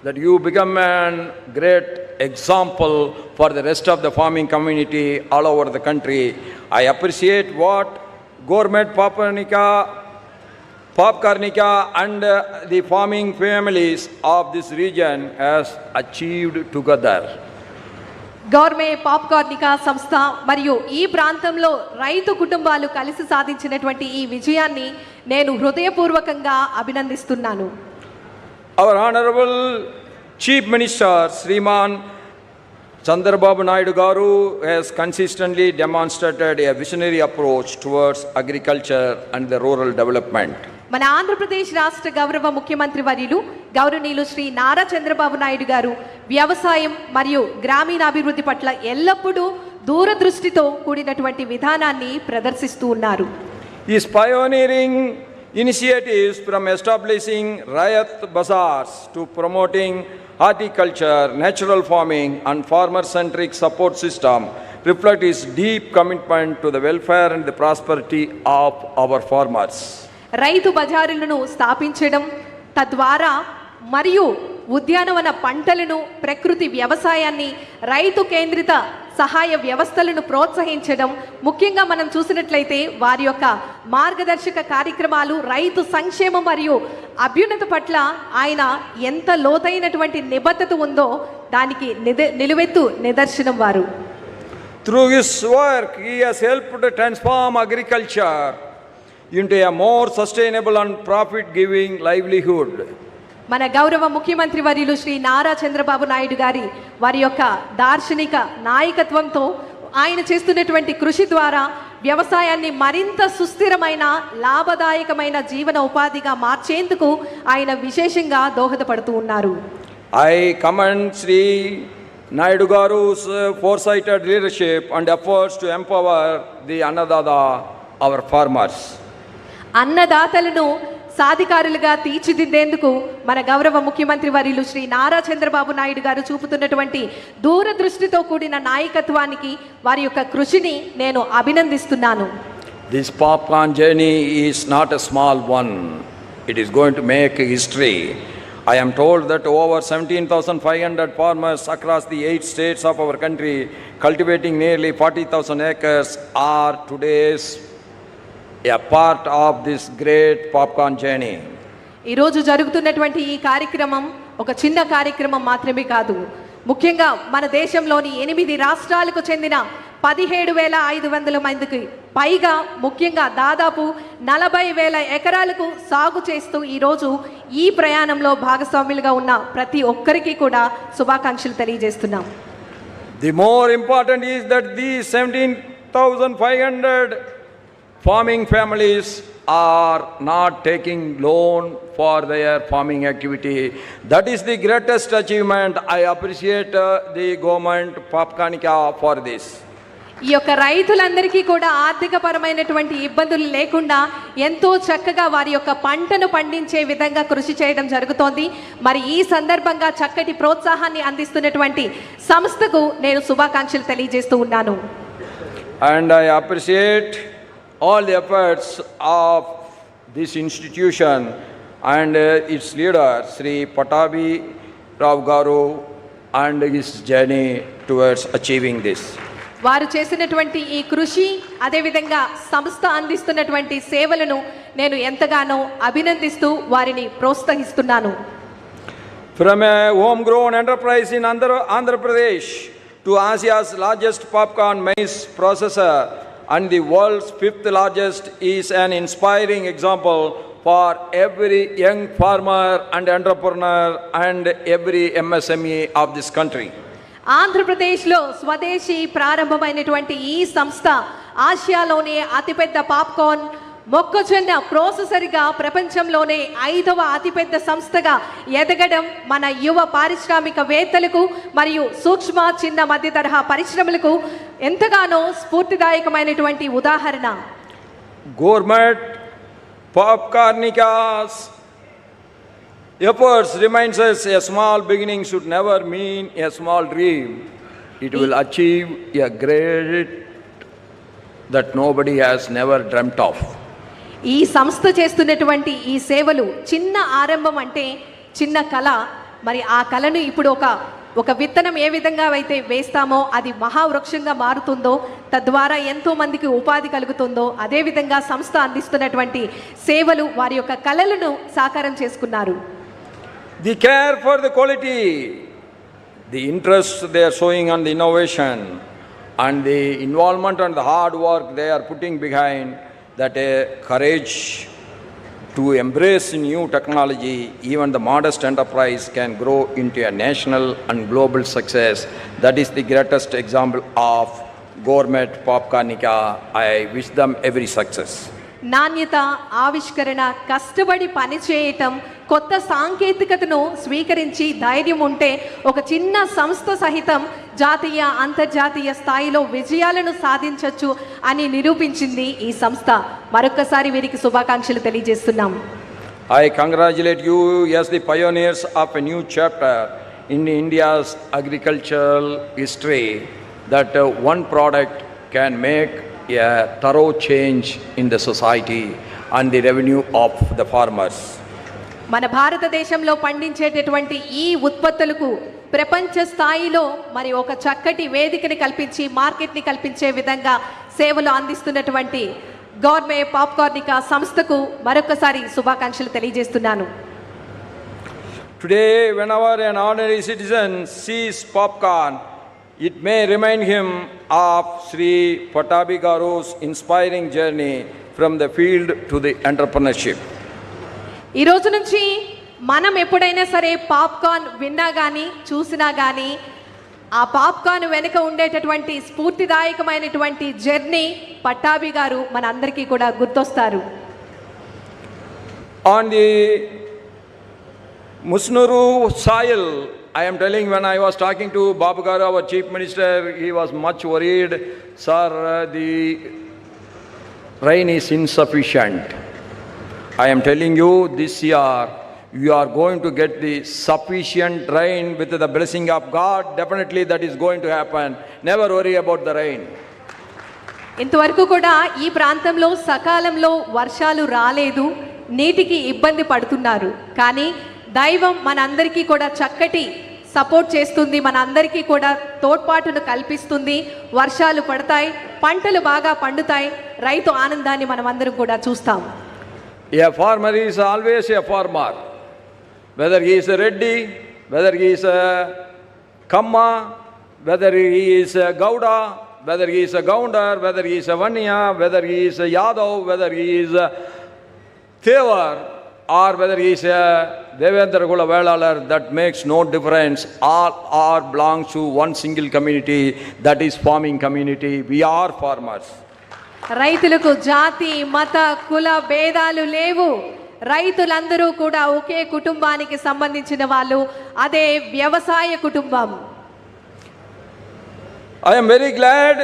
that you become a great example for the rest of the farming community all over the country. I appreciate what Gourmet Popcornica and the farming families of this region has achieved together. Government పాప్కార్నికా సంస్థ మరియు ఈ ప్రాంతంలో రైతు కుటుంబాలు కలిసి సాధించినటువంటి ఈ విజయాన్ని నేను హృదయపూర్వకంగా అభినందిస్తున్నాను. Our Honorable Chief Minister Sriman Chandrababu Naidu Garu has consistently demonstrated a visionary approach towards agriculture and the rural development. మన ఆంధ్రప్రదేశ్ రాష్ట్ర గౌరవ ముఖ్యమంత్రి వర్యులు గౌరవనీయులు శ్రీ నారా చంద్రబాబు నాయుడు గారు వ్యవసాయం మరియు గ్రామీణాభివృద్ధి పట్ల ఎల్లప్పుడూ దూరదృష్టితో కూడినటువంటి విధానాన్ని ప్రదర్శిస్తూ ఉన్నారు. His pioneering initiatives, from establishing Rayat Bazaars to promoting horticulture, natural farming and farmer-centric support system, reflect his deep commitment to the welfare and the prosperity of our farmers. రైతు బజారులను స్థాపించడం తద్వారా మరియు ఉద్యానవన పంటలను, ప్రకృతి వ్యవసాయాన్ని, రైతు కేంద్రిత సహాయ వ్యవస్థలను ప్రోత్సహించడం, ముఖ్యంగా మనం చూసినట్లయితే వారి యొక్క మార్గదర్శక కార్యక్రమాలు రైతు సంక్షేమం మరియు అభ్యున్నత పట్ల ఆయన ఎంత లోతైనటువంటి నిబద్ధత ఉందో దానికి నిలువెత్తు నిదర్శనం వారు. Through his work, he has helped to transform agriculture into a more sustainable and profit-giving livelihood. మన గౌరవ ముఖ్యమంత్రి వర్యులు శ్రీ నారా చంద్రబాబు నాయుడు గారి వారి యొక్క దార్శనిక నాయకత్వంతో ఆయన చేస్తున్నటువంటి కృషి ద్వారా వ్యవసాయాన్ని మరింత సుస్థిరమైన లాభదాయకమైన జీవన ఉపాధిగా మార్చేందుకు ఆయన విశేషంగా దోహదపడుతూ ఉన్నారు. I commend Sri Naidu Garu's foresighted leadership and efforts to empower the Annadada, our farmers. అన్నదాతలను సాధికారులుగా తీర్చిదిద్దేందుకు మన గౌరవ ముఖ్యమంత్రి వర్యులు శ్రీ నారా చంద్రబాబు నాయుడు గారు చూపుతున్నటువంటి దూరదృష్టితో కూడిన నాయకత్వానికి వారి యొక్క కృషిని నేను అభినందిస్తున్నాను. This popcorn journey is not a small one. It is going to make history. I am told that over 17,500 farmers across the 8 states of our country, cultivating nearly 40,000 acres, are today's a part of this great popcorn journey. ఈరోజు జరుగుతున్నటువంటి ఈ కార్యక్రమం ఒక చిన్న కార్యక్రమం మాత్రమే కాదు. ముఖ్యంగా మన దేశంలోని 8 రాష్ట్రాలకు చెందిన 17,500 మందికి పైగా, ముఖ్యంగా దాదాపు 40,000 ఎకరాలకు సాగు చేస్తూ ఈరోజు ఈ ప్రయాణంలో భాగస్వాములుగా ఉన్న ప్రతి ఒక్కరికి కూడా శుభాకాంక్షలు తెలియజేస్తున్నాం. The more important is that these 17,500 farming families are not taking loan for their farming activity. That is the greatest achievement. I appreciate the government Papkanika for this. ఈ యొక్క రైతులందరికీ కూడా ఆర్థిక పరమైనటువంటి ఇబ్బందులు లేకుండా ఎంతో చక్కగా వారి యొక్క పంటను పండించే విధంగా కృషి చేయడం జరుగుతోంది. మరి ఈ సందర్భంగా చక్కటి ప్రోత్సాహాన్ని అందిస్తున్నటువంటి సంస్థకు నేను శుభాకాంక్షలు తెలియజేస్తూ ఉన్నాను. And I appreciate all the efforts of this institution and its leader Sri Patabi Rao Garu and his journey towards achieving this. వారు చేసినటువంటి ఈ కృషి, అదేవిధంగా సంస్థ అందిస్తున్నటువంటి సేవలను నేను ఎంతగానో అభినందిస్తూ వారిని ప్రోత్సహిస్తున్నాను. From a homegrown enterprise in Andhra Pradesh to Asia's largest popcorn maize processor and the world's 5th largest is an inspiring example for every young farmer and entrepreneur and every MSME of this country. ఆంధ్రప్రదేశ్లో స్వదేశీ ప్రారంభమైనటువంటి ఈ సంస్థ ఆసియాలోనే అతిపెద్ద popcorn మొక్కజొన్న ప్రాసెసర్గా ప్రపంచంలోనే 5వ అతిపెద్ద సంస్థగా ఎదగడం మన యువ పారిశ్రామికవేత్తలకు మరియు సూక్ష్మ చిన్న మధ్య తరహా పరిశ్రమలకు ఎంతగానో స్ఫూర్తిదాయకమైనటువంటి ఉదాహరణ. Gourmet Popcornica's efforts reminds us a small beginning should never mean a small dream. It will achieve a great that nobody has never dreamt of. ఈ సంస్థ చేస్తున్నటువంటి ఈ సేవలు చిన్న ఆరంభం అంటే చిన్న కళ. మరి ఆ కళను ఇప్పుడు ఒక విత్తనం ఏ విధంగా అయితే వేస్తామో అది మహావృక్షంగా మారుతుందో, తద్వారా ఎంతో మందికి ఉపాధి కలుగుతుందో, అదేవిధంగా సంస్థ అందిస్తున్నటువంటి సేవలు వారి యొక్క కళలను సాకారం చేసుకున్నారు. The care for the quality, the interest they are showing on the innovation, and the involvement and the hard work they are putting behind that, courage to embrace new technology, even the modest enterprise can grow into a national and global success. That is the greatest example of Gourmet Popcornica. I wish them every success. నాణ్యత, ఆవిష్కరణ, కష్టపడి పనిచేయటం, కొత్త సాంకేతికతను స్వీకరించి ధైర్యం ఉంటే ఒక చిన్న సంస్థ సహితం జాతీయ అంతర్జాతీయ స్థాయిలో విజయాలను సాధించవచ్చు అని నిరూపించింది ఈ సంస్థ. మరొకసారి వీరికి శుభాకాంక్షలు తెలియజేస్తున్నాం. I congratulate you as the pioneers of a new chapter in India's agricultural history, that one product can make a thorough change in the society and the revenue of the farmers. మన భారతదేశంలో పండించేటటువంటి ఈ ఉత్పత్తులకు ప్రపంచ స్థాయిలో మరి ఒక చక్కటి వేదికని కల్పించి మార్కెట్ని కల్పించే విధంగా సేవలు అందిస్తున్నటువంటి గవర్మే పాప్కార్నికా సంస్థకు మరొకసారి శుభాకాంక్షలు తెలియజేస్తున్నాను. Today, whenever an ordinary citizen sees popcorn, it may remind him of Sri Patabi Garu's inspiring journey from the field to the entrepreneurship. ఈ రోజు నుంచి మనం ఎప్పుడైనా సరే పాప్కార్న్ విన్నా కానీ చూసినా కానీ ఆ పాప్కార్న్ వెనుక ఉండేటటువంటి స్ఫూర్తిదాయకమైనటువంటి జర్నీ పట్టాభి గారు మన అందరికీ కూడా గుర్తొస్తారు. On the Musnuru soil, I am telling, when I was talking to Babu Garu, our chief minister, he was much worried. Sir, the rain is insufficient. I am telling you, this year you are going to get the sufficient rain with the blessing of God. Definitely that is going to happen. Never worry about the rain. ఇంతవరకు కూడా ఈ ప్రాంతంలో సకాలంలో వర్షాలు రాలేదు, నీటికి ఇబ్బంది పడుతున్నారు. కానీ దైవం మనందరికీ కూడా చక్కటి సపోర్ట్ చేస్తుంది, మనందరికీ కూడా తోడ్పాటును కల్పిస్తుంది. వర్షాలు పడతాయి, పంటలు బాగా పండుతాయి, రైతు ఆనందాన్ని మనం అందరం కూడా చూస్తాం. A farmer is always a farmer. Whether he is a Reddy, whether he is a Kamma, whether he is a Gowda, whether he is a Gounder, whether he is a Vanya, whether he is a Yadav, whether he is a Thevar, or whether he is a Devendra Kula Velalar, that makes no difference. All are belongs to one single community, that is farming community. We are farmers. రైతులకు జాతి మత కుల భేదాలు లేవు. రైతులందరూ కూడా ఒకే కుటుంబానికి సంబంధించిన వాళ్ళు, అదే వ్యవసాయ కుటుంబం. I am very glad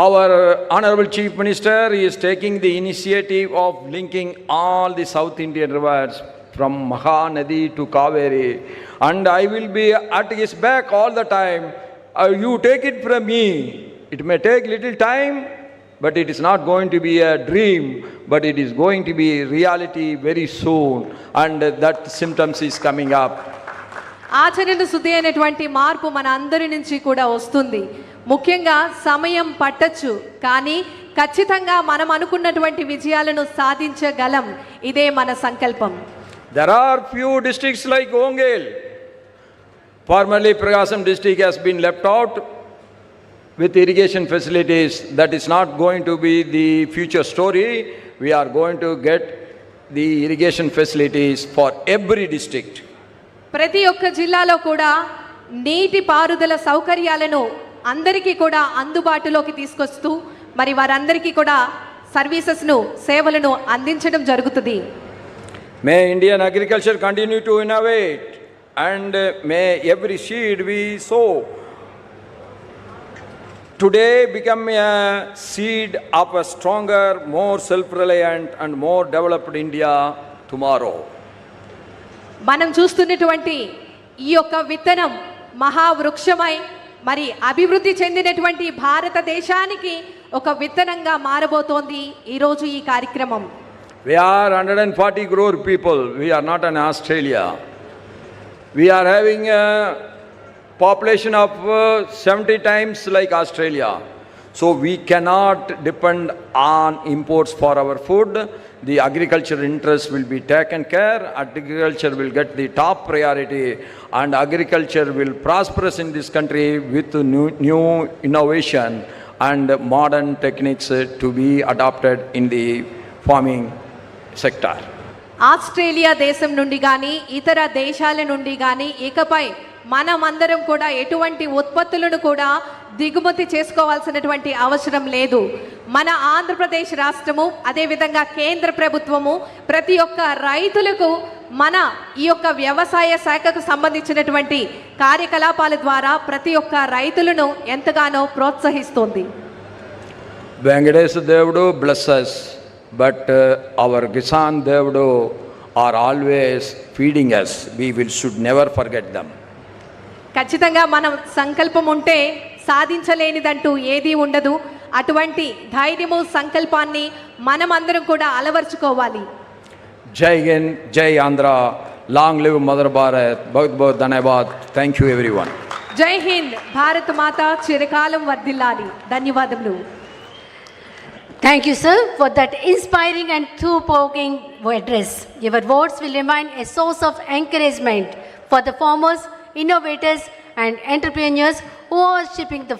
our Honorable Chief Minister is taking the initiative of linking all the South Indian rivers from Mahanadi to Kaveri, and I will be at his back all the time. You take it from me. It may take little time, but it is not going to be a dream, but it is going to be reality very soon, and that symptoms is coming up. ఆచరణ శుద్ధి అయినటువంటి మార్పు మన అందరి నుంచి కూడా వస్తుంది. ముఖ్యంగా సమయం పట్టచ్చు, కానీ ఖచ్చితంగా మనం అనుకున్నటువంటి విజయాలను సాధించగలం. ఇదే మన సంకల్పం. There are few districts like Ongel. Formerly Pragasam district has been left out with irrigation facilities. That is not going to be the future story. We are going to get the irrigation facilities for every district. ప్రతి ఒక్క జిల్లాలో కూడా నీటి పారుదల సౌకర్యాలను అందరికీ కూడా అందుబాటులోకి తీసుకొస్తూ మరి వారందరికీ కూడా సర్వీసెస్ను సేవలను అందించడం జరుగుతుంది. May Indian agriculture continue to innovate, and may every seed we sow today become a seed of a stronger, more self-reliant and more developed India tomorrow. మనం చూస్తున్నటువంటి ఈ యొక్క విత్తనం మహావృక్షమై మరి అభివృద్ధి చెందినటువంటి భారతదేశానికి ఒక విత్తనంగా మారబోతోంది ఈరోజు ఈ కార్యక్రమం. We are 140 crore people. We are not an Australia. We are having a population of 70 times like Australia. So we cannot depend on imports for our food. The agriculture interest will be taken care. Agriculture will get the top priority, and agriculture will prosperous in this country with new innovation and modern techniques to be adopted in the farming sector. Australia దేశం నుండి కానీ ఇతర దేశాల నుండి కానీ ఇకపై మనమందరం కూడా ఎటువంటి ఉత్పత్తులను కూడా దిగుమతి చేసుకోవాల్సినటువంటి అవసరం లేదు. మన ఆంధ్రప్రదేశ్ రాష్ట్రము అదేవిధంగా కేంద్ర ప్రభుత్వము ప్రతి ఒక్క రైతులకు మన ఈ యొక్క వ్యవసాయ శాఖకు సంబంధించినటువంటి కార్యకలాపాల ద్వారా ప్రతి ఒక్క రైతులను ఎంతగానో ప్రోత్సహిస్తోంది. Venkatesha Devudu bless us, but our Kisan Devudu are always feeding us. We should never forget them. ఖచ్చితంగా మనం సంకల్పం ఉంటే సాధించలేనిదంటూ ఏదీ ఉండదు. అటువంటి ధైర్యము సంకల్పాన్ని మనమందరం కూడా అలవర్చుకోవాలి. Jai Hind, Jai Andhra, long live mother Bharat. బహుత్ బహుత్ ధన్యవాద్. Thank you everyone. జై హింద్, భారత్ మాత చిరకాలం వర్ధిల్లాలి. ధన్యవాదములు. Thank you, sir, for that inspiring and thought-provoking address. Your words will remain a source of encouragement for the farmers, innovators and entrepreneurs who are shaping the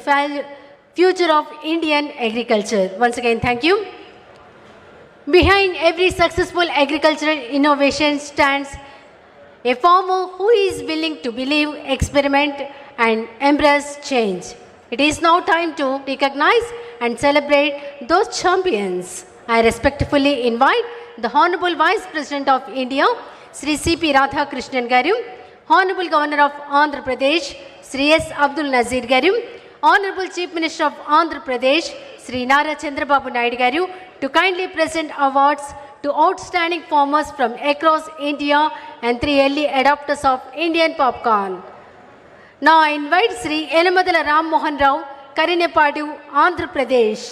future of Indian agriculture. Once again, thank you. Behind every successful agricultural innovation stands a farmer who is willing to believe, experiment and embrace change. It is now time to recognize and celebrate those champions. I respectfully invite the Honorable Vice President of India, Sri C.P. Radhakrishnan Garu, Honorable Governor of Andhra Pradesh, Sri S. Abdul Nazir Garu, Honorable Chief Minister of Andhra Pradesh, Sri Nara Chandrababu Naidu Garu to kindly present awards to outstanding farmers from across India and 3 early adopters of Indian popcorn. Now I invite Sri Enamadala Ram Mohan Rao, Karinepadu, Andhra Pradesh.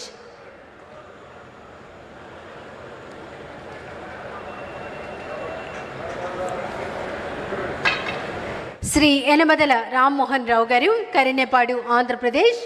Sri Enamadala Ram Mohan Rao Garu, Karinepadu, Andhra Pradesh.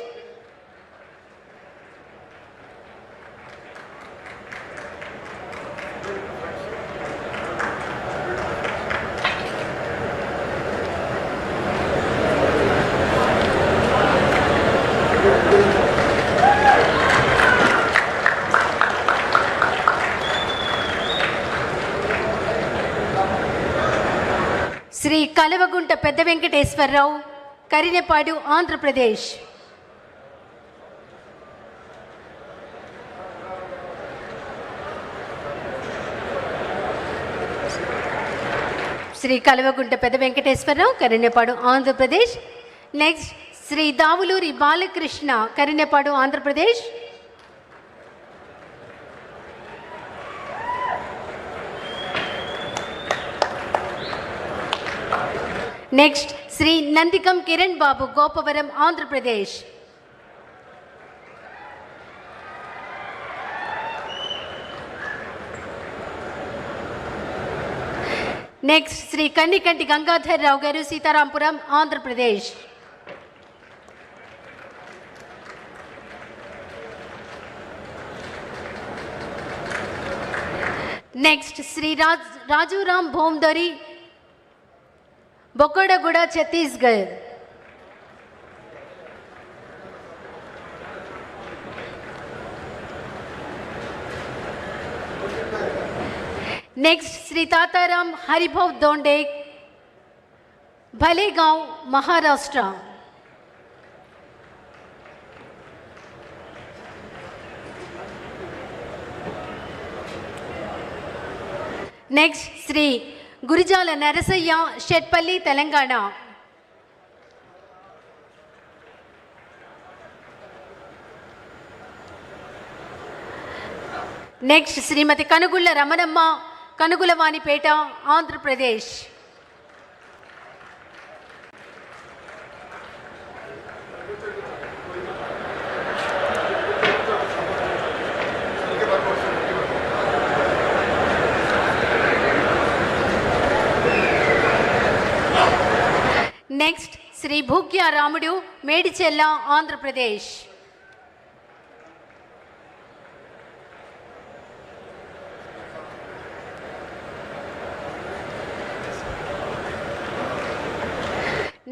Shri Kalavagunta Pedda Venkateswara Rao, Karinepadu, Andhra Pradesh. Shri Kalavagunta Pedda Venkateswara Rao, Karinepadu, Andhra Pradesh. Next Shri Davuluri Balakrishna, Karinepadu, Andhra Pradesh. Next Shri Nandikam Kiran Babu, Gopavaram, Andhra Pradesh. Next Shri Kannikanti Gangadhar Rao garu, Seetharampuram, Andhra Pradesh. Next Shri Rajuram Bhomdari, Bokkadaguda, Chhattisgarh. Next Shri Tataram Haribhau Donde, Bhalegaon, Maharashtra. Next Shri Gurijala Narasaiah, Shetpalli, Telangana. Next Shrimati Kanugulla Ramanamma, Kanugulavanipeta, Andhra Pradesh. Next Shri Bhukya Ramudu, Medichella, Andhra Pradesh.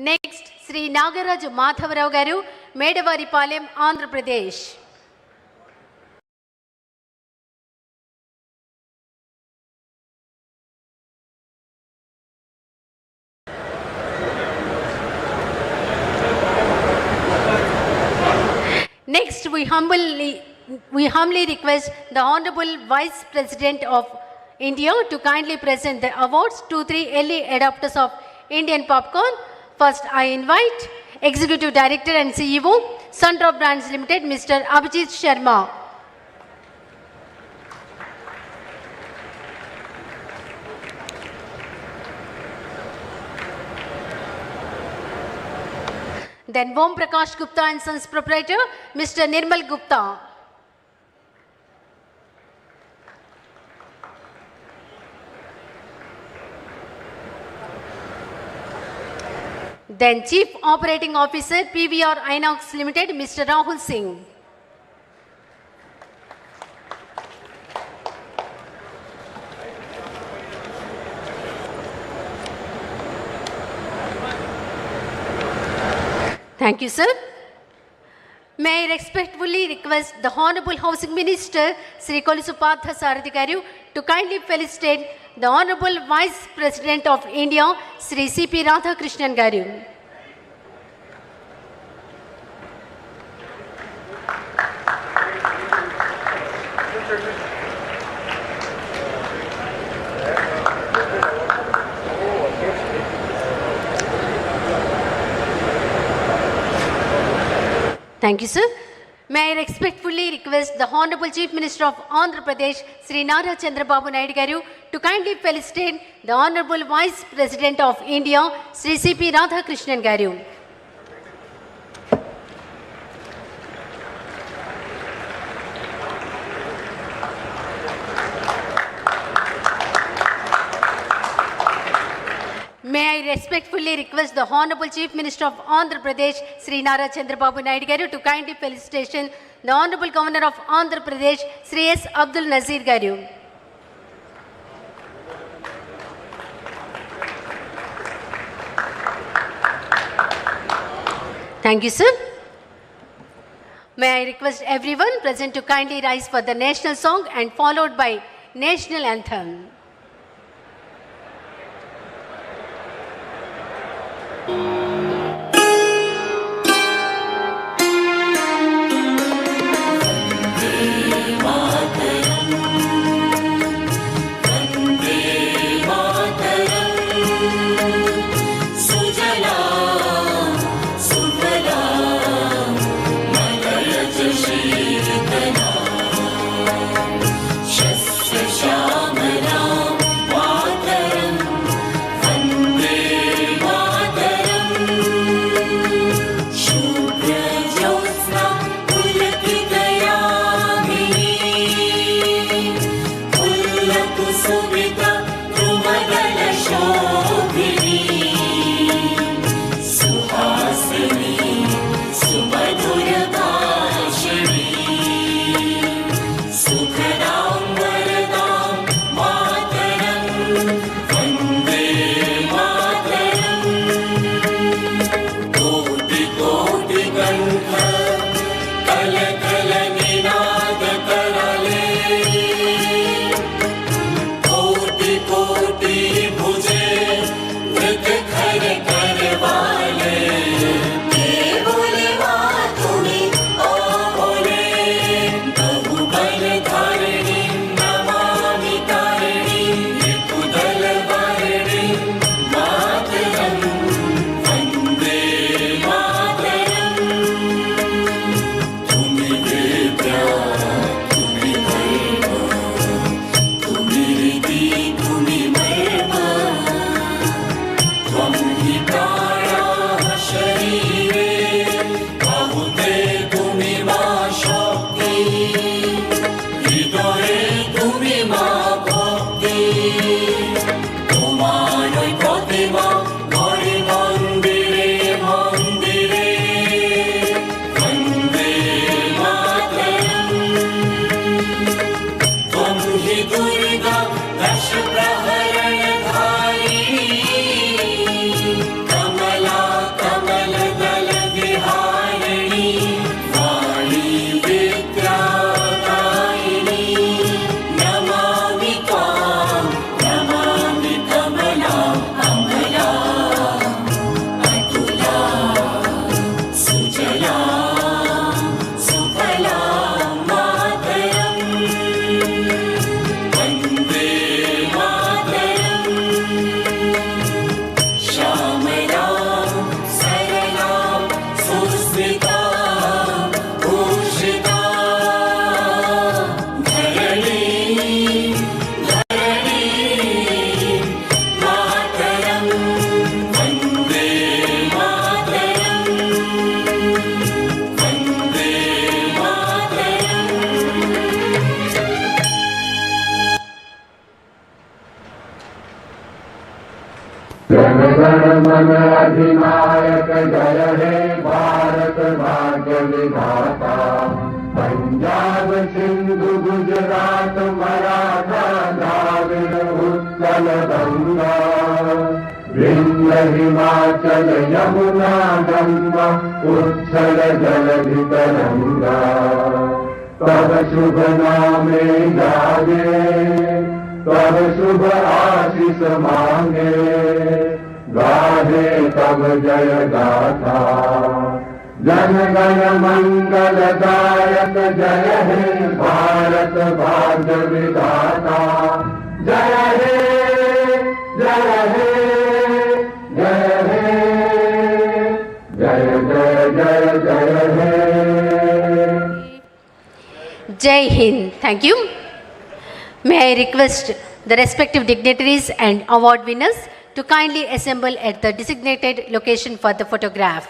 Next Shri Nagaraju Madhava Rao garu, Medavaripalem, Andhra Pradesh. Next, we humbly request the Honorable Vice President of India to kindly present the awards to 3 early adopters of Indian popcorn. First, I invite Executive Director and CEO, Sundrop Brands Limited, Mr. Abhijit Sharma. Then Om Prakash Gupta and Sons Proprietor, Mr. Nirmal Gupta. Then Chief Operating Officer, PVR Inox Limited, Mr. Rahul Singh. Thank you, sir. May I respectfully request the Honorable Housing Minister, Sri Kolisu Partha Sarathi Garu, to kindly felicitate the Honorable Vice President of India, Sri C.P. Radhakrishnan Garu. Thank you, sir. May I respectfully request the Honorable Chief Minister of Andhra Pradesh, Sri Nara Chandrababu Naidu Garu, to kindly felicitate the Honorable Vice President of India, Sri C.P. Radhakrishnan Garu. May I respectfully request the Honorable Chief Minister of Andhra Pradesh, Sri Nara Chandrababu Naidu Garu, to kindly felicitation the Honorable Governor of Andhra Pradesh, Sri S. Abdul Nazir Garu. Thank you, sir. May I request everyone present to kindly rise for the national song and followed by national anthem. जनगण मन अधिनायक जय हे भारत भाग्य विधाता। पंजाब सिंधु गुजरात मराठा द्राविड़ उत्कल गंगा, विंध्य हिमाचल यमुना गंगा उच्छल जलधि तरंगा। तब शुभ नामे जागे, तब शुभ आशीष मांगे, गाहे तब जय गाथा। जन गण मंगल दायक जय हे भारत भाग्य विधाता। जय हे जय हे जय हे जय जय जय जय हे। Jai Hind. Thank you. May I request the respective dignitaries and award winners to kindly assemble at the designated location for the photograph.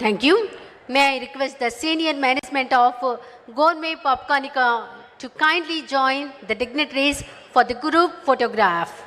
Thank you. May I request the senior management of Gourmet Popcornica to kindly join the dignitaries for the group photograph.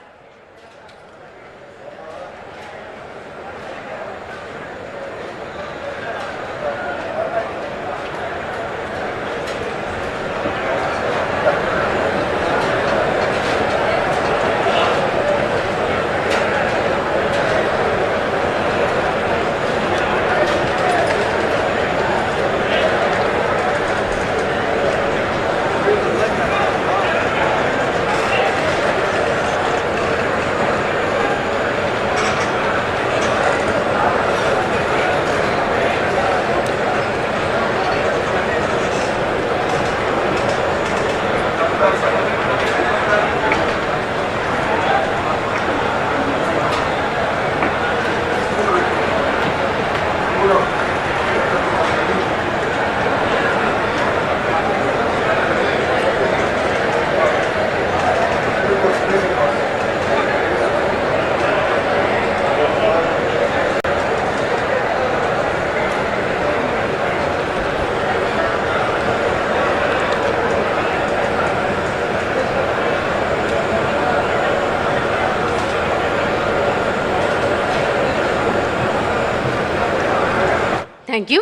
Thank you.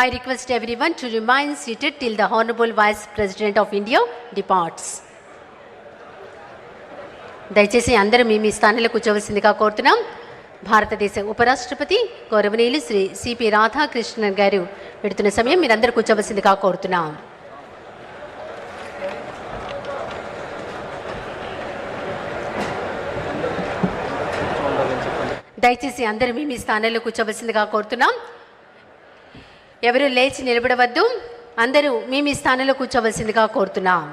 I request everyone to remain seated till the Honorable Vice President of India departs. దయచేసి అందరూ మీ స్థానంలో కూర్చోవలసిందిగా కోరుతున్నాం. భారతదేశ ఉపరాష్ట్రపతి గౌరవనీయులు Shri CP Radhakrishnan గారు పెడుతున్న సమయం మీరందరూ కూర్చోవలసిందిగా కోరుతున్నాం. దయచేసి అందరూ మీ స్థానంలో కూర్చోవలసిందిగా కోరుతున్నాం. ఎవరు లేచి నిలబడవద్దు. అందరూ మీ స్థానంలో కూర్చోవలసిందిగా కోరుతున్నాం.